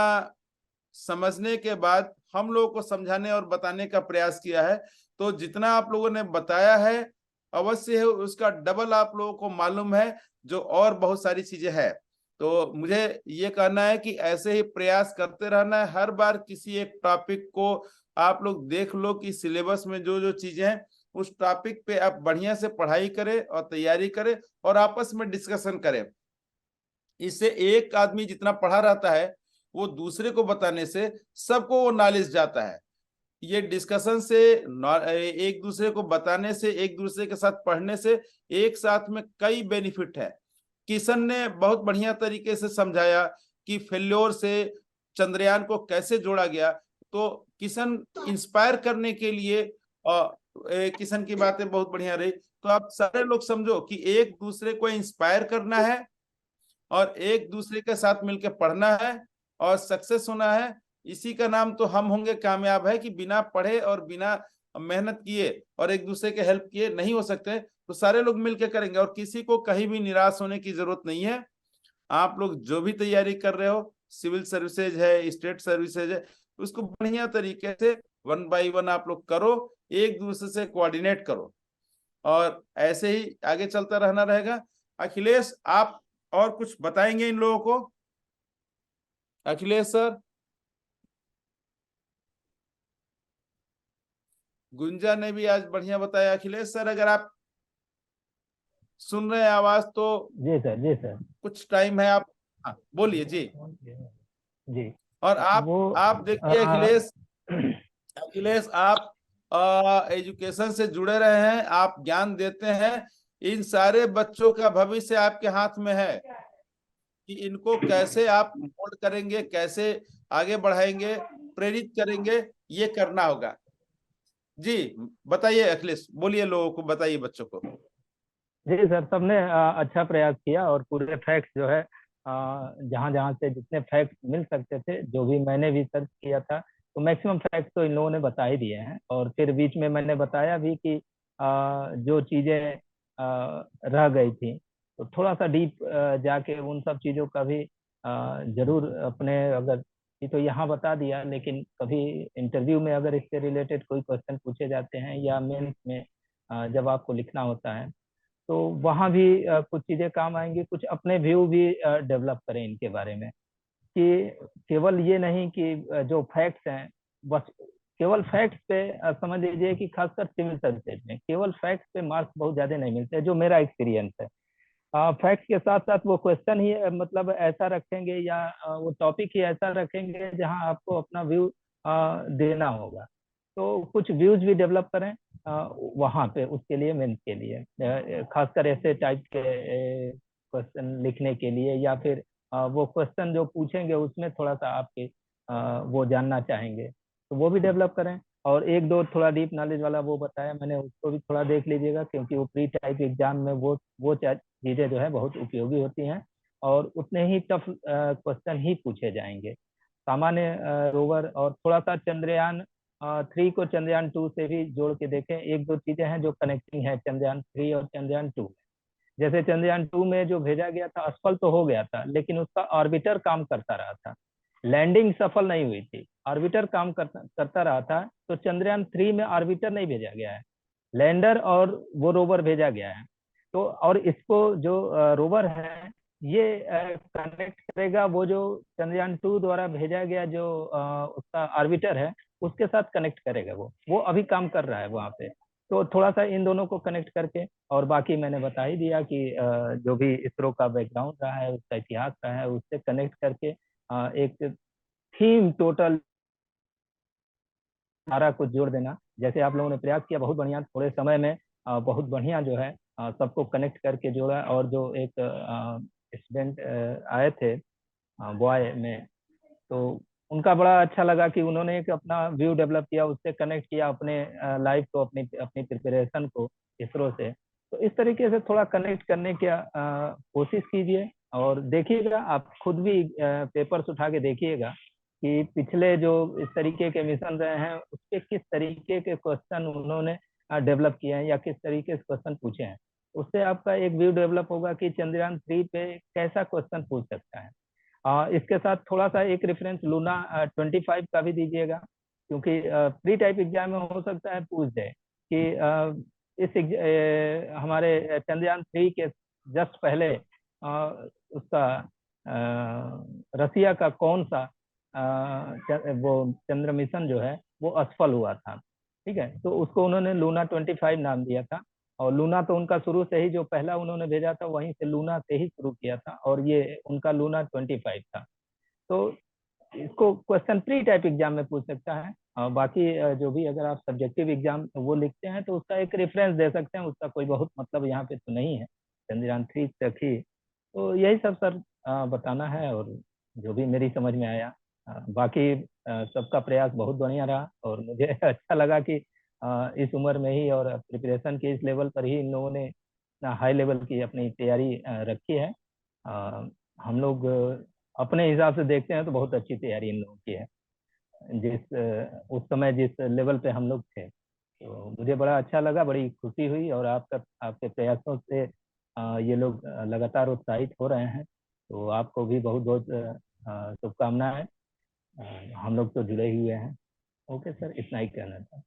Speaker 2: समझने के बाद हम लोगों को समझाने और बताने का प्रयास किया है। तो जितना आप लोगों ने बताया है अवश्य है उसका डबल आप लोगों को मालूम है, जो और बहुत सारी चीजें है। तो मुझे ये कहना है कि ऐसे ही प्रयास करते रहना है, हर बार किसी एक टॉपिक को आप लोग देख लो कि सिलेबस में जो जो चीजें हैं उस टॉपिक पे आप बढ़िया से पढ़ाई करें और तैयारी करें और आपस में डिस्कशन करें। इससे एक आदमी जितना पढ़ा रहता है वो दूसरे को बताने से सबको वो नॉलेज जाता है। ये डिस्कशन से, एक दूसरे को बताने से, एक दूसरे के साथ पढ़ने से एक साथ में कई बेनिफिट है। किशन ने बहुत बढ़िया तरीके से समझाया कि फेल्योर से चंद्रयान को कैसे जोड़ा गया। तो किशन इंस्पायर करने के लिए किशन की बातें बहुत बढ़िया रही। तो आप सारे लोग समझो कि एक दूसरे को इंस्पायर करना है और एक दूसरे के साथ मिलकर पढ़ना है और सक्सेस होना है। इसी का नाम तो हम होंगे कामयाब है कि बिना पढ़े और बिना मेहनत किए और एक दूसरे के हेल्प किए नहीं हो सकते। तो सारे लोग मिलकर करेंगे और किसी को कहीं भी निराश होने की जरूरत नहीं है। आप लोग जो भी तैयारी कर रहे हो, सिविल सर्विसेज है, स्टेट सर्विसेज है, उसको बढ़िया तरीके से 1 बाय 1 आप लोग करो, एक दूसरे से कोऑर्डिनेट करो और ऐसे ही आगे चलता रहना रहेगा। अखिलेश, आप और कुछ बताएंगे इन लोगों को? अखिलेश सर। गुंजा ने भी आज बढ़िया बताया। अखिलेश सर, अगर आप सुन रहे हैं आवाज तो
Speaker 6: जी सर, जी सर,
Speaker 2: कुछ टाइम है, आप हाँ बोलिए जी।
Speaker 6: जी।
Speaker 2: और आप देखिए अखिलेश, आप एजुकेशन से जुड़े रहे हैं, आप ज्ञान देते हैं। इन सारे बच्चों का भविष्य आपके हाथ में है कि इनको कैसे आप मोल्ड करेंगे, कैसे आगे बढ़ाएंगे, प्रेरित करेंगे, ये करना होगा। जी बताइए अखिलेश, बोलिए, लोगों को बताइए, बच्चों को।
Speaker 6: जी सर, सबने अच्छा प्रयास किया और पूरे फैक्ट्स जो है जहाँ जहाँ से जितने फैक्ट्स मिल सकते थे, जो भी मैंने भी सर्च किया था, तो मैक्सिमम फैक्ट्स तो इन लोगों ने बता ही दिए हैं। और फिर बीच में मैंने बताया भी कि जो चीज़ें रह गई थी, तो थोड़ा सा डीप जाके उन सब चीज़ों का भी जरूर अपने, अगर ये तो यहाँ बता दिया, लेकिन कभी इंटरव्यू में अगर इससे रिलेटेड कोई क्वेश्चन पूछे जाते हैं या मेंस में जब आपको लिखना होता है, तो वहाँ भी कुछ चीजें काम आएंगी। कुछ अपने व्यू भी डेवलप करें इनके बारे में, कि केवल ये नहीं कि जो फैक्ट्स हैं बस केवल फैक्ट्स पे समझ लीजिए कि खासकर सिविल सर्विसेज में केवल फैक्ट्स पे मार्क्स बहुत ज्यादा नहीं मिलते, जो मेरा एक्सपीरियंस है। फैक्ट्स के साथ साथ वो क्वेश्चन ही मतलब ऐसा रखेंगे या वो टॉपिक ही ऐसा रखेंगे जहाँ आपको अपना व्यू देना होगा। तो कुछ व्यूज भी डेवलप करें वहाँ पे, उसके लिए मेंस के लिए खासकर ऐसे टाइप के क्वेश्चन लिखने के लिए, या फिर वो क्वेश्चन जो पूछेंगे उसमें थोड़ा सा आपके वो जानना चाहेंगे, तो वो भी डेवलप करें। और एक दो थोड़ा डीप नॉलेज वाला वो बताया मैंने, उसको भी थोड़ा देख लीजिएगा, क्योंकि वो प्री टाइप एग्जाम में वो चीज़ें जो है बहुत उपयोगी होती हैं और उतने ही टफ क्वेश्चन ही पूछे जाएंगे। सामान्य रोवर और थोड़ा सा चंद्रयान 3 को चंद्रयान 2 से भी जोड़ के देखें। एक दो चीजें हैं जो कनेक्टिंग है चंद्रयान 3 और चंद्रयान 2। जैसे चंद्रयान 2 में जो भेजा गया था असफल तो हो गया था, लेकिन उसका ऑर्बिटर काम करता रहा था, लैंडिंग सफल नहीं हुई थी, ऑर्बिटर काम करता रहा था। तो चंद्रयान 3 में ऑर्बिटर नहीं भेजा गया है, लैंडर और वो रोवर भेजा गया है। तो और इसको जो रोवर है ये कनेक्ट करेगा वो जो चंद्रयान 2 द्वारा भेजा गया जो उसका ऑर्बिटर है उसके साथ कनेक्ट करेगा। वो अभी काम कर रहा है वहाँ पे। तो थोड़ा सा इन दोनों को कनेक्ट करके, और बाकी मैंने बता ही दिया कि जो भी इसरो का बैकग्राउंड रहा है, उसका इतिहास रहा है, उससे कनेक्ट करके एक थीम टोटल सारा कुछ जोड़ देना। जैसे आप लोगों ने प्रयास किया, बहुत बढ़िया, थोड़े समय में बहुत बढ़िया जो है सबको कनेक्ट करके जोड़ा। और जो एक स्टूडेंट आए थे बॉय में, तो उनका बड़ा अच्छा लगा कि उन्होंने एक अपना व्यू डेवलप किया, उससे कनेक्ट किया अपने लाइफ को, अपनी अपनी प्रिपरेशन को इसरो से। तो इस तरीके से थोड़ा कनेक्ट करने की कोशिश कीजिए और देखिएगा, आप खुद भी पेपर्स उठा के देखिएगा कि पिछले जो इस तरीके के मिशन रहे हैं उसके किस तरीके के क्वेश्चन उन्होंने डेवलप किए हैं या किस तरीके से क्वेश्चन पूछे हैं। उससे आपका एक व्यू डेवलप होगा कि चंद्रयान 3 पे कैसा क्वेश्चन पूछ सकता है। इसके साथ थोड़ा सा एक रेफरेंस लूना 25 का भी दीजिएगा, क्योंकि प्री टाइप एग्जाम में हो सकता है पूछ दे कि हमारे चंद्रयान 3 के जस्ट पहले उसका रसिया का कौन सा वो चंद्र मिशन जो है वो असफल हुआ था। ठीक है, तो उसको उन्होंने लूना 25 नाम दिया था। और लूना तो उनका शुरू से ही जो पहला उन्होंने भेजा था वहीं से लूना से ही शुरू किया था, और ये उनका लूना 25 था। तो इसको क्वेश्चन प्री टाइप एग्जाम में पूछ सकता है। बाकी जो भी अगर आप सब्जेक्टिव एग्जाम वो लिखते हैं तो उसका एक रेफरेंस दे सकते हैं, उसका कोई बहुत मतलब यहाँ पे तो नहीं है, चंद्रयान 3 तक ही। तो यही सब सर बताना है, और जो भी मेरी समझ में आया। बाकी सबका प्रयास बहुत बढ़िया रहा, और मुझे अच्छा लगा कि इस उम्र में ही और प्रिपरेशन के इस लेवल पर ही इन लोगों ने हाई लेवल की अपनी तैयारी रखी है। हम लोग अपने हिसाब से देखते हैं तो बहुत अच्छी तैयारी इन लोगों की है। उस समय जिस लेवल पे हम लोग थे, तो मुझे बड़ा अच्छा लगा, बड़ी खुशी हुई। और आपके प्रयासों से ये लोग लगातार उत्साहित हो रहे हैं, तो आपको भी बहुत बहुत शुभकामनाएं। हम लोग तो जुड़े हुए हैं। ओके सर, इतना ही कहना था।